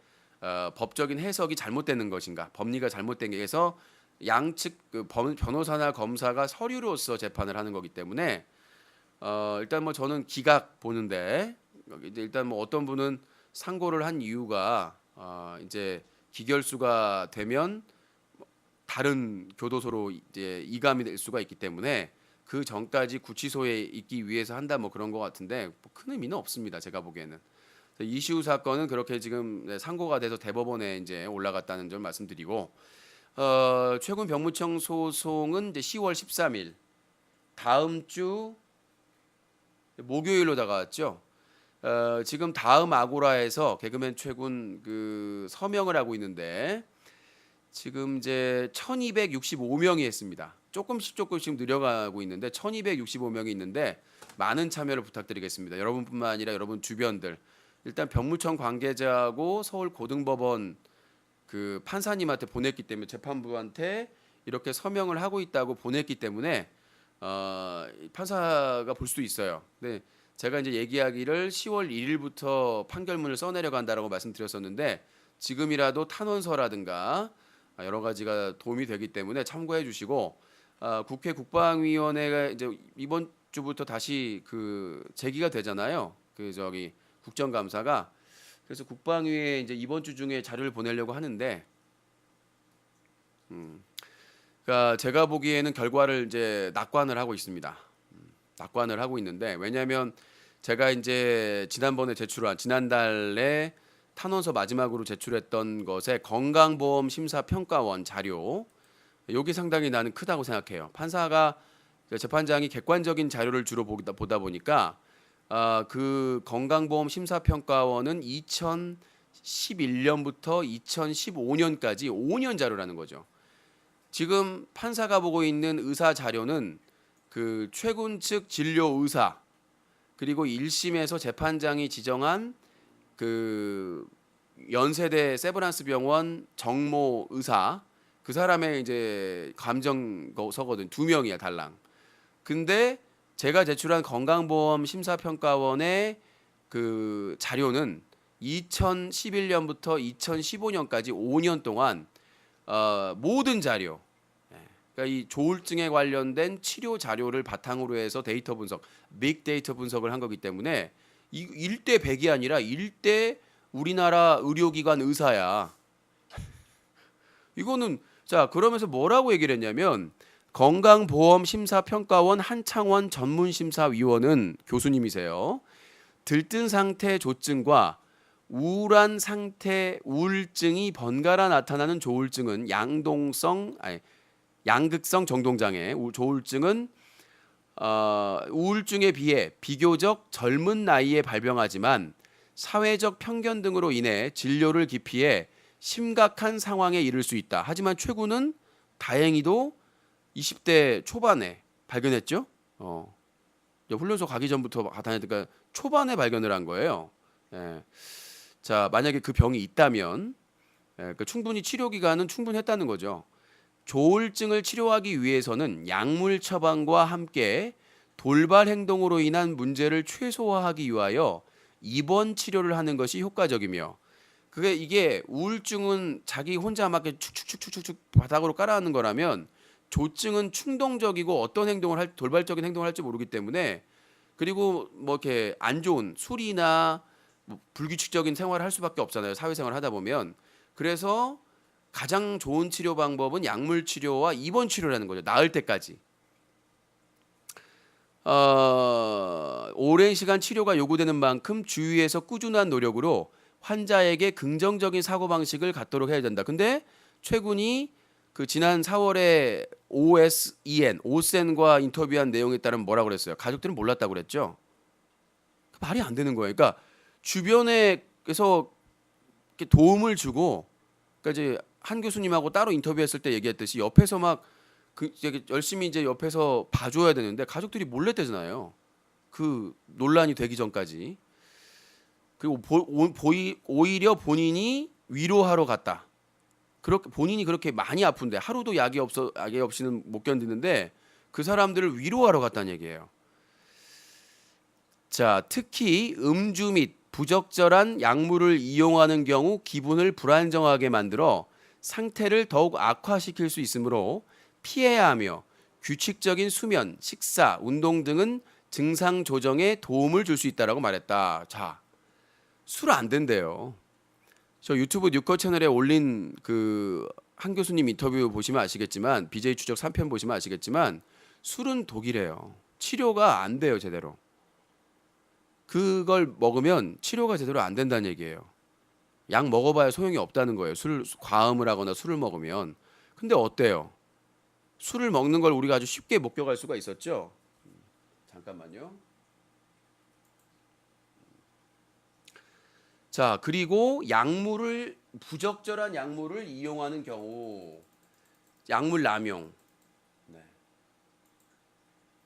법적인 해석이 잘못되는 것인가 법리가 잘못된 게 해서 양측 그 변호사나 검사가 서류로서 재판을 하는 거기 때문에 일단 뭐 저는 기각 보는데 이제 일단 뭐 어떤 분은 상고를 한 이유가 이제 기결수가 되면 다른 교도소로 이제 이감이 될 수가 있기 때문에 그 전까지 구치소에 있기 위해서 한다 뭐 그런 것 같은데 뭐 큰 의미는 없습니다. 제가 보기에는. 이시우 사건은 그렇게 지금 상고가 돼서 대법원에 이제 올라갔다는 점 말씀드리고 최근 병무청 소송은 이제 10월 13일 다음 주 목요일로 다가왔죠. 지금 다음 아고라에서 개그맨 최군 그 서명을 하고 있는데 지금 이제 1265명이 했습니다. 조금씩 늘어가고 있는데 1265명이 있는데 많은 참여를 부탁드리겠습니다. 여러분뿐만 아니라 여러분 주변들 일단 병무청 관계자하고 서울 고등법원 그 판사님한테 보냈기 때문에 재판부한테 이렇게 서명을 하고 있다고 보냈기 때문에 판사가 볼 수 있어요. 네, 제가 이제 얘기하기를 10월 1일부터 판결문을 써내려 간다라고 말씀드렸었는데 지금이라도 탄원서라든가 여러 가지가 도움이 되기 때문에 참고해 주시고 국회 국방위원회가 이제 이번 주부터 다시 그 제기가 되잖아요. 그 저기 국정감사가 그래서 국방위에 이제 이번 주 중에 자료를 보내려고 하는데 그러니까 제가 보기에는 결과를 이제 낙관을 하고 있습니다. 낙관을 하고 있는데 왜냐하면 제가 이제 지난달에 탄원서 마지막으로 제출했던 것에 건강보험 심사평가원 자료 여기 상당히 나는 크다고 생각해요. 판사가 재판장이 객관적인 자료를 주로 보다 보니까 그 건강보험 심사평가원은 2011년부터 2015년까지 5년 자료라는 거죠. 지금 판사가 보고 있는 의사 자료는 그 최군 측 진료 의사 그리고 1심에서 재판장이 지정한 그 연세대 세브란스 병원 정모 의사 그 사람의 이제 감정서거든 2명이야 달랑. 근데 제가 제출한 건강보험 심사평가원의 그 자료는 2011년부터 2015년까지 5년 동안 모든 자료, 그러니까 이 조울증에 관련된 치료 자료를 바탕으로 해서 데이터 분석, 빅데이터 분석을 한 거기 때문에 이 1대 100이 아니라 1대 우리나라 의료기관 의사야. 이거는 자 그러면서 뭐라고 얘기를 했냐면 건강보험심사평가원 한창원 전문심사위원은 교수님이세요. 들뜬 상태 조증과 우울한 상태 우울증이 번갈아 나타나는 조울증은 양극성 정동장애 조울증은 우울증에 비해 비교적 젊은 나이에 발병하지만 사회적 편견 등으로 인해 진료를 기피해 심각한 상황에 이를 수 있다. 하지만 최군은 다행히도 20대 초반에 발견했죠. 훈련소 가기 전부터 다녔으니까 초반에 발견을 한 거예요. 예. 자, 만약에 그 병이 있다면 그러니까 충분히 치료 기간은 충분했다는 거죠. 조울증을 치료하기 위해서는 약물 처방과 함께 돌발 행동으로 인한 문제를 최소화하기 위하여 입원 치료를 하는 것이 효과적이며 이게 우울증은 자기 혼자 막 축축축축축 바닥으로 깔아앉는 거라면 조증은 충동적이고 어떤 행동을 돌발적인 행동을 할지 모르기 때문에 그리고 뭐 이렇게 안 좋은 술이나 뭐 불규칙적인 생활을 할 수밖에 없잖아요. 사회생활을 하다 보면. 그래서 가장 좋은 치료 방법은 약물 치료와 입원 치료라는 거죠. 나을 때까지. 오랜 시간 치료가 요구되는 만큼 주위에서 꾸준한 노력으로 환자에게 긍정적인 사고방식을 갖도록 해야 된다. 근데 최군이 그 지난 4월에 오센과 인터뷰한 내용에 따르면 뭐라고 그랬어요? 가족들은 몰랐다고 그랬죠. 말이 안 되는 거예요. 그러니까 주변에서 도움을 주고 그러니까 이제 한 교수님하고 따로 인터뷰했을 때 얘기했듯이 옆에서 막 열심히 이제 옆에서 봐줘야 되는데 가족들이 몰랐대잖아요. 그 논란이 되기 전까지. 그리고 오히려 본인이 위로하러 갔다. 그렇게 본인이 그렇게 많이 아픈데 하루도 약이 없이는 못 견디는데 그 사람들을 위로하러 갔다는 얘기예요. 자, 특히 음주 및 부적절한 약물을 이용하는 경우 기분을 불안정하게 만들어 상태를 더욱 악화시킬 수 있으므로 피해야 하며 규칙적인 수면, 식사, 운동 등은 증상 조정에 도움을 줄 수 있다라고 말했다. 자, 술 안 된대요. 저 유튜브 뉴커 채널에 올린 그 한 교수님 인터뷰 보시면 아시겠지만 BJ 추적 3편 보시면 아시겠지만 술은 독이래요. 치료가 안 돼요, 제대로. 그걸 먹으면 치료가 제대로 안 된다는 얘기예요. 약 먹어봐야 소용이 없다는 거예요. 술 과음을 하거나 술을 먹으면. 근데 어때요? 술을 먹는 걸 우리가 아주 쉽게 목격할 수가 있었죠. 잠깐만요. 자, 그리고 부적절한 약물을 이용하는 경우, 약물 남용. 네.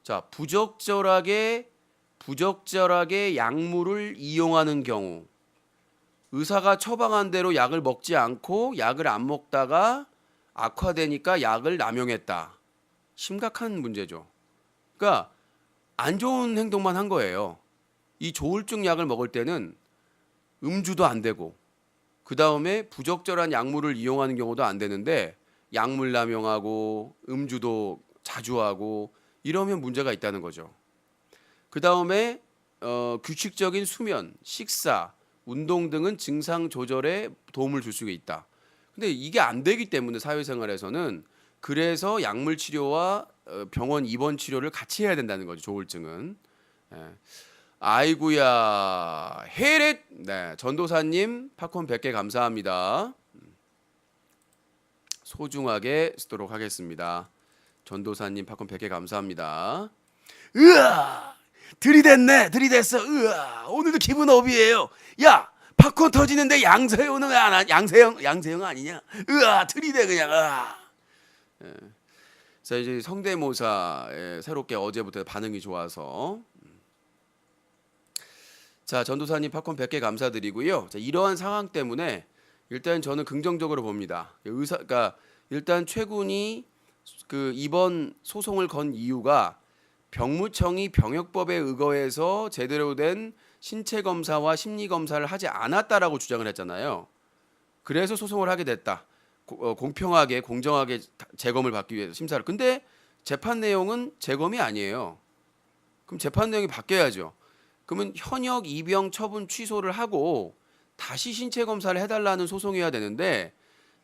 자, 부적절하게 약물을 이용하는 경우, 의사가 처방한 대로 약을 먹지 않고 약을 안 먹다가 악화되니까 약을 남용했다. 심각한 문제죠. 그러니까 안 좋은 행동만 한 거예요. 이 조울증 약을 먹을 때는 음주도 안 되고 그 다음에 부적절한 약물을 이용하는 경우도 안 되는데 약물 남용하고 음주도 자주 하고 이러면 문제가 있다는 거죠. 그 다음에 규칙적인 수면, 식사, 운동 등은 증상 조절에 도움을 줄 수 있다. 근데 이게 안 되기 때문에 사회생활에서는 그래서 약물 치료와 병원 입원 치료를 같이 해야 된다는 거죠. 조울증은. 예. 아이구야 헤렛. 네, 전도사님 팝콘 100개 감사합니다. 소중하게 쓰도록 하겠습니다. 전도사님 팝콘 100개 감사합니다. 으아, 들이댔어. 으아, 오늘도 기분 업이에요. 야, 팝콘 터지는데 양세형은 양세형 아니냐? 으아, 들이대 그냥. 으아. 예. 자, 이제 성대모사 새롭게 어제부터 반응이 좋아서. 자, 전도사님 팝콘 100개 감사드리고요. 자, 이러한 상황 때문에 일단 저는 긍정적으로 봅니다. 그러니까 일단 최군이 그 이번 소송을 건 이유가 병무청이 병역법에 의거해서 제대로 된 신체 검사와 심리 검사를 하지 않았다라고 주장을 했잖아요. 그래서 소송을 하게 됐다. 공평하게 공정하게 재검을 받기 위해서 심사를. 근데 재판 내용은 재검이 아니에요. 그럼 재판 내용이 바뀌어야죠. 그러면 현역 입영 처분 취소를 하고 다시 신체 검사를 해달라는 소송이어야 되는데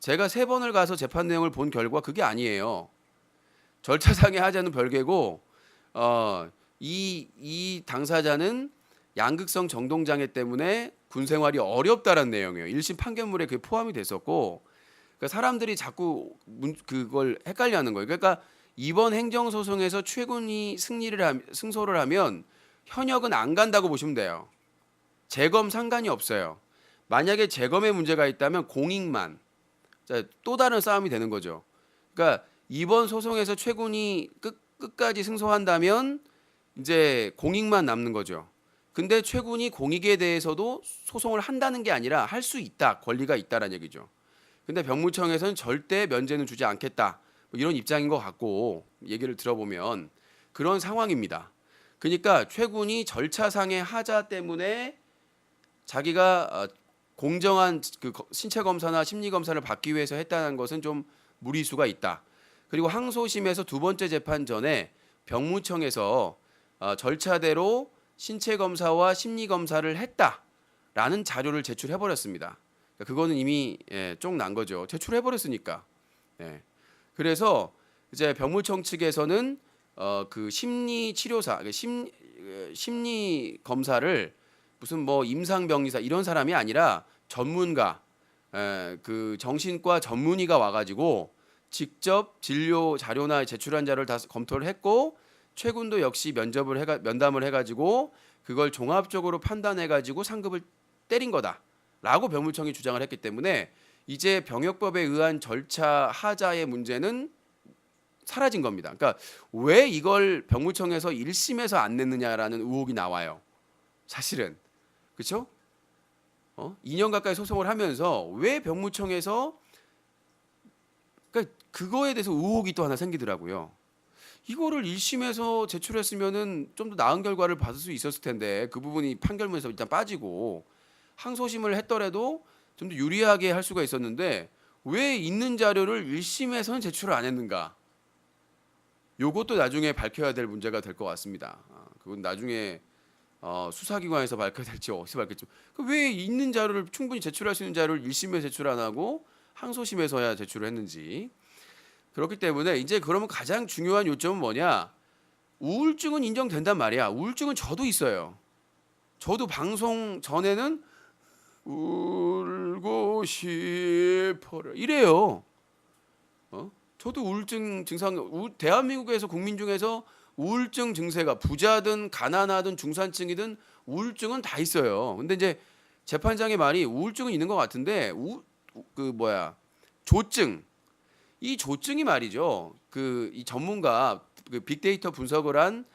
제가 3번을 가서 재판 내용을 본 결과 그게 아니에요. 절차상의 하자는 별개고 이 당사자는 양극성 정동장애 때문에 군 생활이 어렵다라는 내용이에요. 1심 판결문에 그게 포함이 됐었고 그러니까 사람들이 자꾸 그걸 헷갈려하는 거예요. 그러니까 이번 행정소송에서 최군이 승소를 하면 현역은 안 간다고 보시면 돼요. 재검 상관이 없어요. 만약에 재검에 문제가 있다면 공익만. 자, 또 다른 싸움이 되는 거죠. 그러니까 이번 소송에서 최군이 끝까지 승소한다면 이제 공익만 남는 거죠. 근데 최군이 공익에 대해서도 소송을 한다는 게 아니라 할 수 있다, 권리가 있다라는 얘기죠. 근데 병무청에서는 절대 면제는 주지 않겠다, 뭐 이런 입장인 것 같고 얘기를 들어보면 그런 상황입니다. 그러니까 최군이 절차상의 하자 때문에 자기가 공정한 그 신체 검사나 심리 검사를 받기 위해서 했다는 것은 좀 무리수가 있다. 그리고 항소심에서 2번째 재판 전에 병무청에서 절차대로 신체 검사와 심리 검사를 했다라는 자료를 제출해 버렸습니다. 그거는 이미 쫑 난 거죠. 제출해 버렸으니까. 그래서 이제 병무청 측에서는 그 심리 치료사, 심리 검사를 무슨 뭐 임상병리사 이런 사람이 아니라 전문가, 그 정신과 전문의가 와가지고 직접 진료 자료나 제출한 자료를 다 검토를 했고 최군도 역시 면담을 해가지고 그걸 종합적으로 판단해가지고 상급을 때린 거다라고 병무청이 주장을 했기 때문에 이제 병역법에 의한 절차 하자의 문제는 사라진 겁니다. 그러니까 왜 이걸 병무청에서 1심에서 안 냈느냐라는 의혹이 나와요. 사실은. 그렇죠? 2년 가까이 소송을 하면서 왜 병무청에서 그러니까 그거에 대해서 의혹이 또 하나 생기더라고요. 이거를 1심에서 제출했으면은 좀 더 나은 결과를 받을 수 있었을 텐데 그 부분이 판결문에서 일단 빠지고 항소심을 했더라도 좀 더 유리하게 할 수가 있었는데 왜 있는 자료를 1심에서는 제출을 안 했는가? 요것도 나중에 밝혀야 될 문제가 될 것 같습니다. 그건 나중에 수사기관에서 밝혀야 될지 어디서 밝힐지. 왜 있는 자료를 충분히 제출할 수 있는 자료를 1심에 제출 안 하고 항소심에서야 제출을 했는지. 그렇기 때문에 이제 그러면 가장 중요한 요점은 뭐냐? 우울증은 인정된단 말이야. 우울증은 저도 있어요. 저도 방송 전에는 울고 싶어라 이래요. 저도 우울증 증상, 대한민국에서 국민 중에서 우울증 증세가 부자든 가난하든 중산층이든 우울증은 다 있어요. 근데 이제 재판장의 말이 우울증은 있는 것 같은데 조증, 이 조증이 말이죠. 이 전문가 빅데이터 분석을 한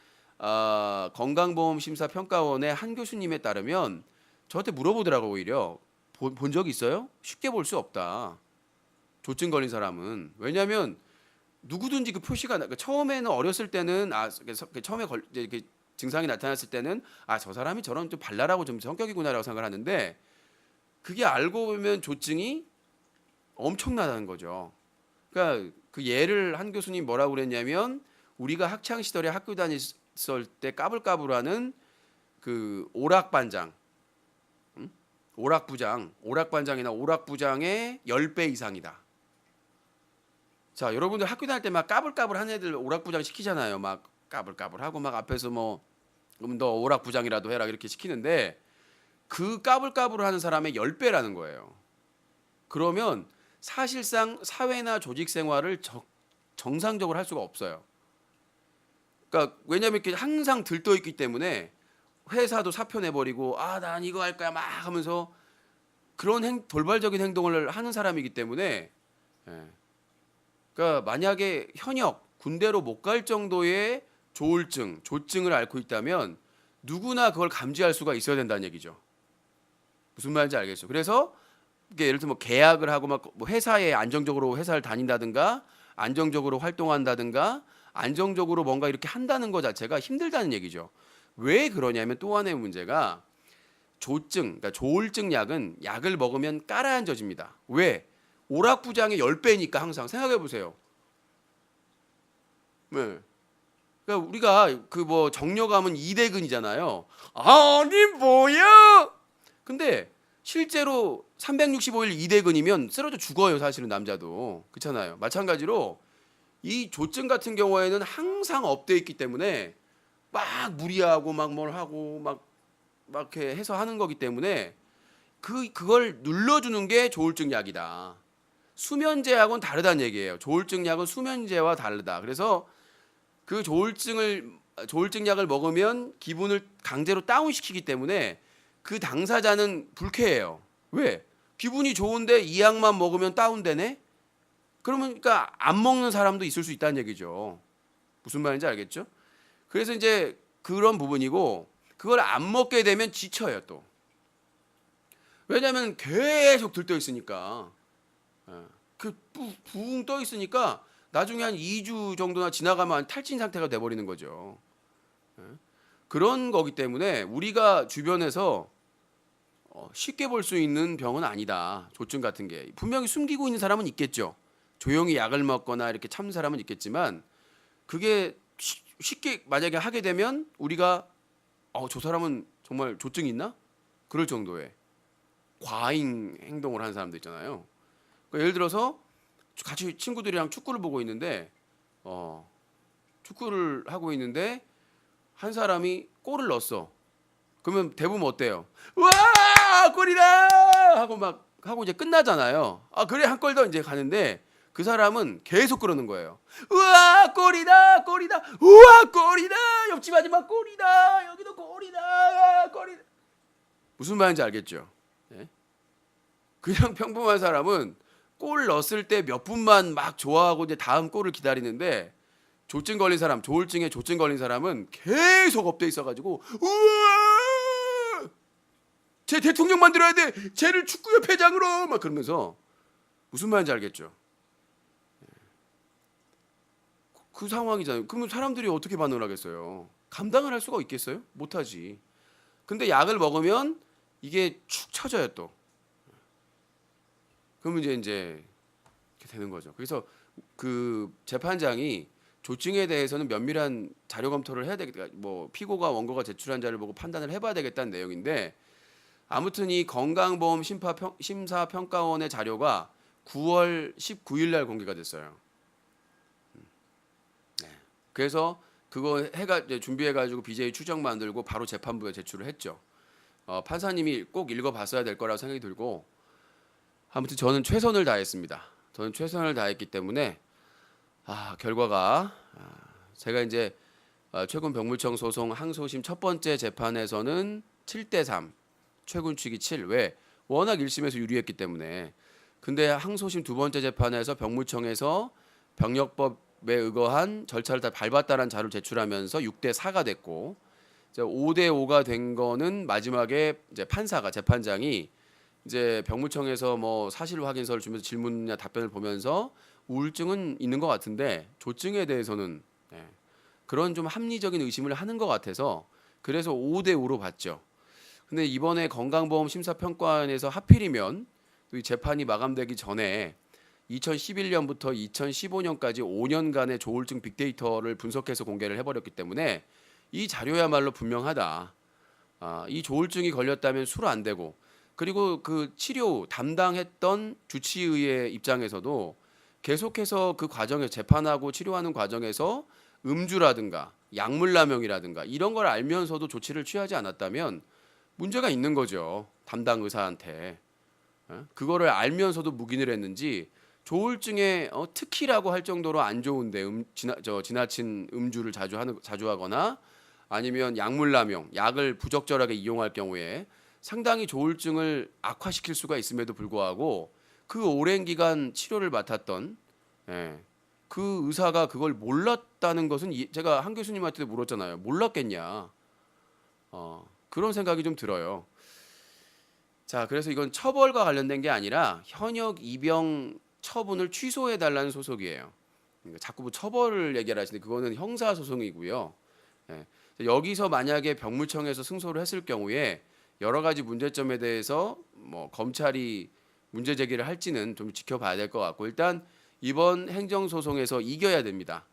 건강보험심사평가원의 한 교수님에 따르면 저한테 물어보더라고. 오히려 본 적 있어요? 쉽게 볼 수 없다. 조증 걸린 사람은. 왜냐하면 누구든지 그 표시가 처음에는 어렸을 때는 처음에 이렇게 증상이 나타났을 때는 저 사람이 저런 좀 발랄하고 좀 성격이구나라고 생각을 하는데 그게 알고 보면 조증이 엄청나다는 거죠. 그러니까 그 예를 한 교수님 뭐라고 그랬냐면 우리가 학창 시절에 학교 다녔을 때 까불까불하는 그 오락반장, 오락반장이나 오락부장의 10배 이상이다. 자, 여러분들 학교 다닐 때 막 까불까불한 애들 오락부장 시키잖아요. 막 까불까불하고 막 앞에서 뭐 그럼 너 오락부장이라도 해라 이렇게 시키는데 그 까불까불하는 사람의 10배라는 거예요. 그러면 사실상 사회나 조직 생활을 정상적으로 할 수가 없어요. 그러니까 왜냐하면 이렇게 항상 들떠 있기 때문에 회사도 사표 내버리고 난 이거 할 거야 막 하면서 그런 돌발적인 행동을 하는 사람이기 때문에 그러니까 만약에 현역 군대로 못 갈 정도의 조증을 앓고 있다면 누구나 그걸 감지할 수가 있어야 된다는 얘기죠. 무슨 말인지 알겠죠? 그래서 예를 들면 뭐 계약을 하고 막 뭐 회사에 안정적으로 회사를 다닌다든가 안정적으로 활동한다든가 안정적으로 뭔가 이렇게 한다는 것 자체가 힘들다는 얘기죠. 왜 그러냐면 또 하나의 문제가 그러니까 조울증 약을 먹으면 가라앉아집니다. 왜? 오락부장의 10배니까 항상 생각해 보세요. 네. 그러니까 우리가 정려감은 2대근이잖아요. 아니 뭐야? 근데 실제로 365일 2대근이면 쓰러져 죽어요. 사실은 남자도. 그렇잖아요. 마찬가지로 이 조증 같은 경우에는 항상 업돼 있기 때문에 막 무리하고 막 뭘 하고 막 이렇게 해서 하는 거기 때문에 그걸 눌러주는 게 조울증 약이다. 수면제하고는 다르다는 얘기예요. 조울증 약은 수면제와 다르다. 그래서 그 조울증 약을 먹으면 기분을 강제로 다운시키기 때문에 그 당사자는 불쾌해요. 왜? 기분이 좋은데 이 약만 먹으면 다운되네? 그러니까 안 먹는 사람도 있을 수 있다는 얘기죠. 무슨 말인지 알겠죠? 그래서 이제 그런 부분이고 그걸 안 먹게 되면 지쳐요 또. 왜냐하면 계속 들떠 있으니까. 붕 떠 있으니까 나중에 한 2주 정도나 지나가면 탈진 상태가 돼버리는 거죠. 그런 거기 때문에 우리가 주변에서 쉽게 볼 수 있는 병은 아니다. 조증 같은 게 분명히 숨기고 있는 사람은 있겠죠. 조용히 약을 먹거나 이렇게 참는 사람은 있겠지만 그게 쉽게 만약에 하게 되면 우리가 저 사람은 정말 조증이 있나? 그럴 정도의 과잉 행동을 하는 사람도 있잖아요. 그러니까 예를 들어서 같이 친구들이랑 축구를 보고 있는데 축구를 하고 있는데 한 사람이 골을 넣었어. 그러면 대부분 어때요? 와 골이다 하고 이제 끝나잖아요. 그래 한 골 더 이제 가는데 그 사람은 계속 그러는 거예요. 우와 골이다 우와 골이다 옆집 아줌마 골이다 여기도 골이다. 무슨 말인지 알겠죠? 네? 그냥 평범한 사람은 골 넣었을 때 몇 분만 막 좋아하고 이제 다음 골을 기다리는데 조울증에 조증 걸린 사람은 계속 업돼 있어가지고 우와 쟤 대통령 만들어야 돼 쟤를 축구협 회장으로 막 그러면서 무슨 말인지 알겠죠? 그 상황이잖아요. 그러면 사람들이 어떻게 반응을 하겠어요? 감당을 할 수가 있겠어요? 못하지. 근데 약을 먹으면 이게 축 처져요 또. 그러면 이제 이렇게 되는 거죠. 그래서 그 재판장이 조증에 대해서는 면밀한 자료 검토를 해야 되겠다. 뭐 피고가 원고가 제출한 자료를 보고 판단을 해봐야 되겠다는 내용인데 아무튼 이 건강보험 심사평가원의 자료가 9월 19일 날 공개가 됐어요. 네. 그래서 그거 준비해가지고 BJ 추적 만들고 바로 재판부에 제출을 했죠. 판사님이 꼭 읽어봤어야 될 거라고 생각이 들고 아무튼 저는 최선을 다했습니다. 저는 최선을 다했기 때문에 결과가 제가 이제 최근 병물청 소송 항소심 첫 번째 재판에서는 7대3 최군 측이 7. 왜? 워낙 1심에서 유리했기 때문에. 근데 항소심 두 번째 재판에서 병물청에서 병력법에 의거한 절차를 다 밟았다는 자료를 제출하면서 6대4가 됐고 5대5가 된 거는 마지막에 이제 재판장이 이제 병무청에서 뭐 사실 확인서를 주면서 질문이나 답변을 보면서 우울증은 있는 것 같은데 조증에 대해서는 그런 좀 합리적인 의심을 하는 것 같아서 그래서 5대5로 봤죠. 근데 이번에 건강보험 심사평가원에서 하필이면 이 재판이 마감되기 전에 2011년부터 2015년까지 5년간의 조울증 빅데이터를 분석해서 공개를 해버렸기 때문에 이 자료야말로 분명하다. 이 조울증이 걸렸다면 술 안 되고 그리고 그 치료 담당했던 주치의의 입장에서도 계속해서 그 과정에 재판하고 치료하는 과정에서 음주라든가 약물남용이라든가 이런 걸 알면서도 조치를 취하지 않았다면 문제가 있는 거죠. 담당 의사한테. 그거를 알면서도 묵인을 했는지 조울증에 특히라고 할 정도로 안 좋은데 지나친 음주를 자주 하거나 아니면 약물남용, 약을 부적절하게 이용할 경우에 상당히 조울증을 악화시킬 수가 있음에도 불구하고 그 오랜 기간 치료를 맡았던 그 의사가 그걸 몰랐다는 것은 제가 한 교수님한테도 물었잖아요. 몰랐겠냐. 그런 생각이 좀 들어요. 자, 그래서 이건 처벌과 관련된 게 아니라 현역 입영 처분을 취소해 달라는 소속이에요. 그러니까 자꾸 뭐 처벌을 얘기를 하시는데 그거는 형사 소송이고요. 여기서 만약에 병무청에서 승소를 했을 경우에 여러 가지 문제점에 대해서 뭐 검찰이 문제 제기를 할지는 좀 지켜봐야 될 것 같고 일단 이번 행정소송에서 이겨야 됩니다.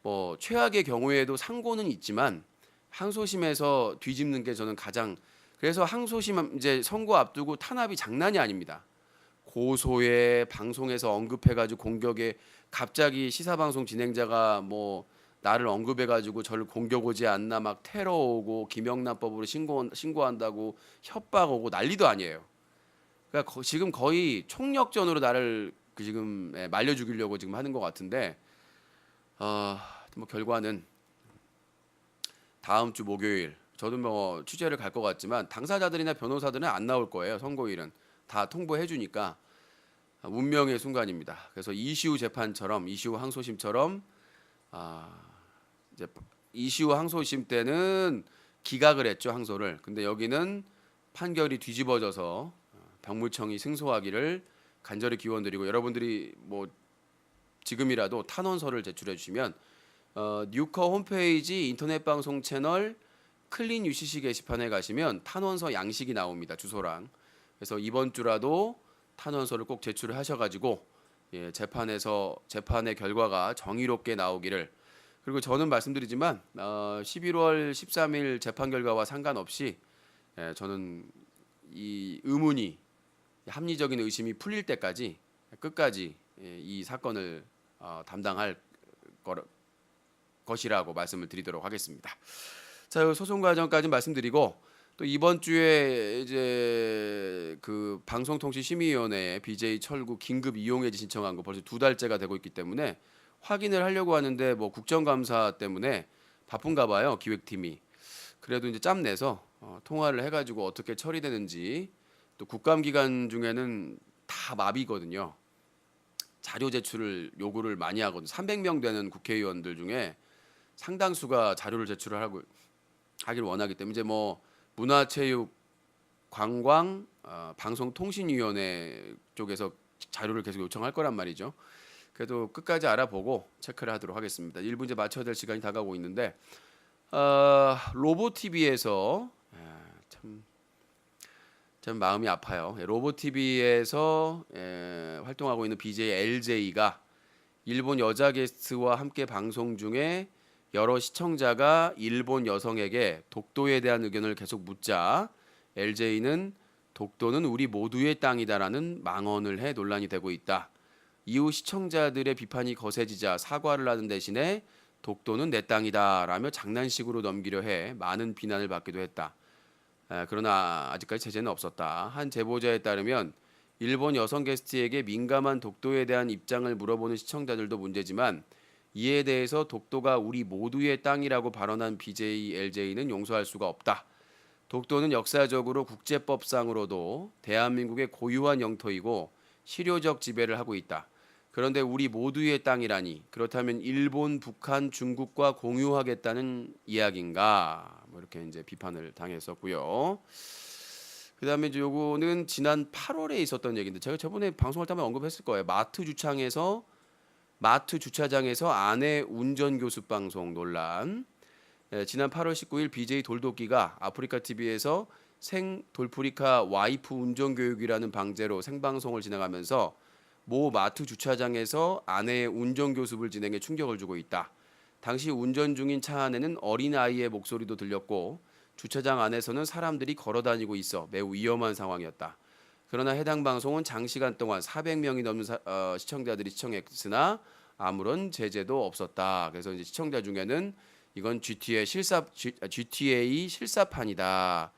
뭐 최악의 경우에도 상고는 있지만 항소심에서 뒤집는 게 저는 가장 그래서 항소심 이제 선고 앞두고 탄압이 장난이 아닙니다. 고소에 방송에서 언급해가지고 공격에 갑자기 시사방송 진행자가 뭐 나를 언급해가지고 저를 공격 오지 않나 막 테러 오고 김영란법으로 신고한다고 협박 오고 난리도 아니에요. 그러니까 지금 거의 총력전으로 나를 지금 말려 죽이려고 지금 하는 것 같은데 뭐 결과는 다음 주 목요일 저도 뭐 취재를 갈 것 같지만 당사자들이나 변호사들은 안 나올 거예요. 선고일은 다 통보해 주니까 운명의 순간입니다. 그래서 이시우 재판처럼 이시우 항소심처럼 이제 이시우 항소심 때는 기각을 했죠. 항소를. 근데 여기는 판결이 뒤집어져서 병무청이 승소하기를 간절히 기원드리고 여러분들이 뭐 지금이라도 탄원서를 제출해 주시면 뉴커 홈페이지 인터넷 방송 채널 클린 UCC 게시판에 가시면 탄원서 양식이 나옵니다. 주소랑. 그래서 이번 주라도 탄원서를 꼭 제출을 하셔가지고 재판의 결과가 정의롭게 나오기를. 그리고 저는 말씀드리지만 11월 13일 재판 결과와 상관없이 저는 이 의문이 합리적인 의심이 풀릴 때까지 끝까지 이 사건을 담당할 것이라고 말씀을 드리도록 하겠습니다. 자, 소송 과정까지 말씀드리고 또 이번 주에 이제 그 방송통신심의위원회 BJ 철구 긴급 이용해지 신청한 거 벌써 2달째가 되고 있기 때문에 확인을 하려고 하는데 뭐 국정감사 때문에 바쁜가 봐요. 기획팀이. 그래도 이제 짬 내서 통화를 해가지고 어떻게 처리되는지 또 국감 기간 중에는 다 마비거든요. 자료 제출을 요구를 많이 하거든요. 300명 되는 국회의원들 중에 상당수가 자료를 제출을 하길 원하기 때문에 이제 뭐 문화체육 관광 방송통신위원회 쪽에서 자료를 계속 요청할 거란 말이죠. 그래도 끝까지 알아보고 체크를 하도록 하겠습니다. 1부 이제 맞춰야 될 시간이 다가오고 있는데 로보TV에서 참 참 마음이 아파요. 로보TV에서 활동하고 있는 BJ LJ가 일본 여자 게스트와 함께 방송 중에 여러 시청자가 일본 여성에게 독도에 대한 의견을 계속 묻자 LJ는 독도는 우리 모두의 땅이다라는 망언을 해 논란이 되고 있다. 이후 시청자들의 비판이 거세지자 사과를 하는 대신에 독도는 내 땅이다라며 장난식으로 넘기려 해 많은 비난을 받기도 했다. 그러나 아직까지 제재는 없었다. 한 제보자에 따르면 일본 여성 게스트에게 민감한 독도에 대한 입장을 물어보는 시청자들도 문제지만 이에 대해서 독도가 우리 모두의 땅이라고 발언한 BJ LJ는 용서할 수가 없다. 독도는 역사적으로 국제법상으로도 대한민국의 고유한 영토이고 실효적 지배를 하고 있다. 그런데 우리 모두의 땅이라니 그렇다면 일본, 북한, 중국과 공유하겠다는 이야기인가? 뭐 이렇게 이제 비판을 당했었고요. 그다음에 이제 요거는 지난 8월에 있었던 얘기인데 제가 저번에 방송할 때 한번 언급했을 거예요. 마트 주차장에서 아내 운전 교습 방송 논란. 지난 8월 19일 BJ 돌도끼가 아프리카 TV에서 생 돌프리카 와이프 운전 교육이라는 방제로 생방송을 진행하면서 모 마트 주차장에서 아내의 운전 교습을 진행해 충격을 주고 있다. 당시 운전 중인 차 안에는 어린 아이의 목소리도 들렸고 주차장 안에서는 사람들이 걸어 다니고 있어 매우 위험한 상황이었다. 그러나 해당 방송은 장시간 동안 400명이 넘는 시청자들이 시청했으나 아무런 제재도 없었다. 그래서 이제 시청자 중에는 이건 GTA 실사판이다.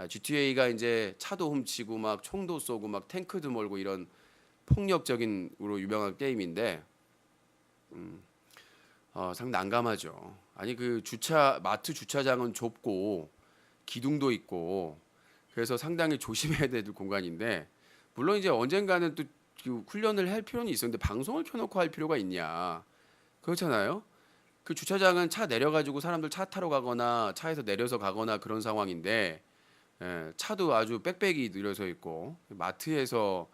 GTA가 이제 차도 훔치고 막 총도 쏘고 막 탱크도 몰고 이런 폭력적인으로 유명한 게임인데 상당히 난감하죠. 아니 그 마트 주차장은 좁고 기둥도 있고 그래서 상당히 조심해야 될 공간인데 물론 이제 언젠가는 또 그 훈련을 할 필요는 있었는데 방송을 켜놓고 할 필요가 있냐 그렇잖아요. 그 주차장은 차 내려가지고 사람들 차 타러 가거나 차에서 내려서 가거나 그런 상황인데 차도 아주 빽빽이 늘어서 있고 마트에서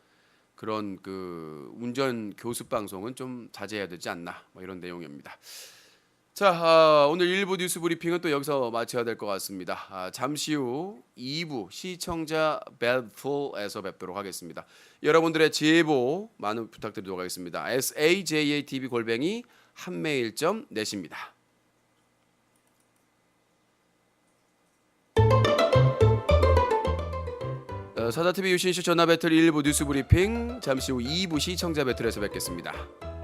그런 그 운전 교습 방송은 좀 자제해야 되지 않나 뭐 이런 내용입니다. 자, 오늘 1부 뉴스 브리핑은 또 여기서 마쳐야 될 것 같습니다. 잠시 후 2부 시청자 벨풀에서 뵙도록 하겠습니다. 여러분들의 제보 많은 부탁드리도록 하겠습니다. sajatv@한메일.net입니다. 사다TV 유신시 전화 배틀 1부 뉴스 브리핑 잠시 후 2부 시청자 배틀에서 뵙겠습니다.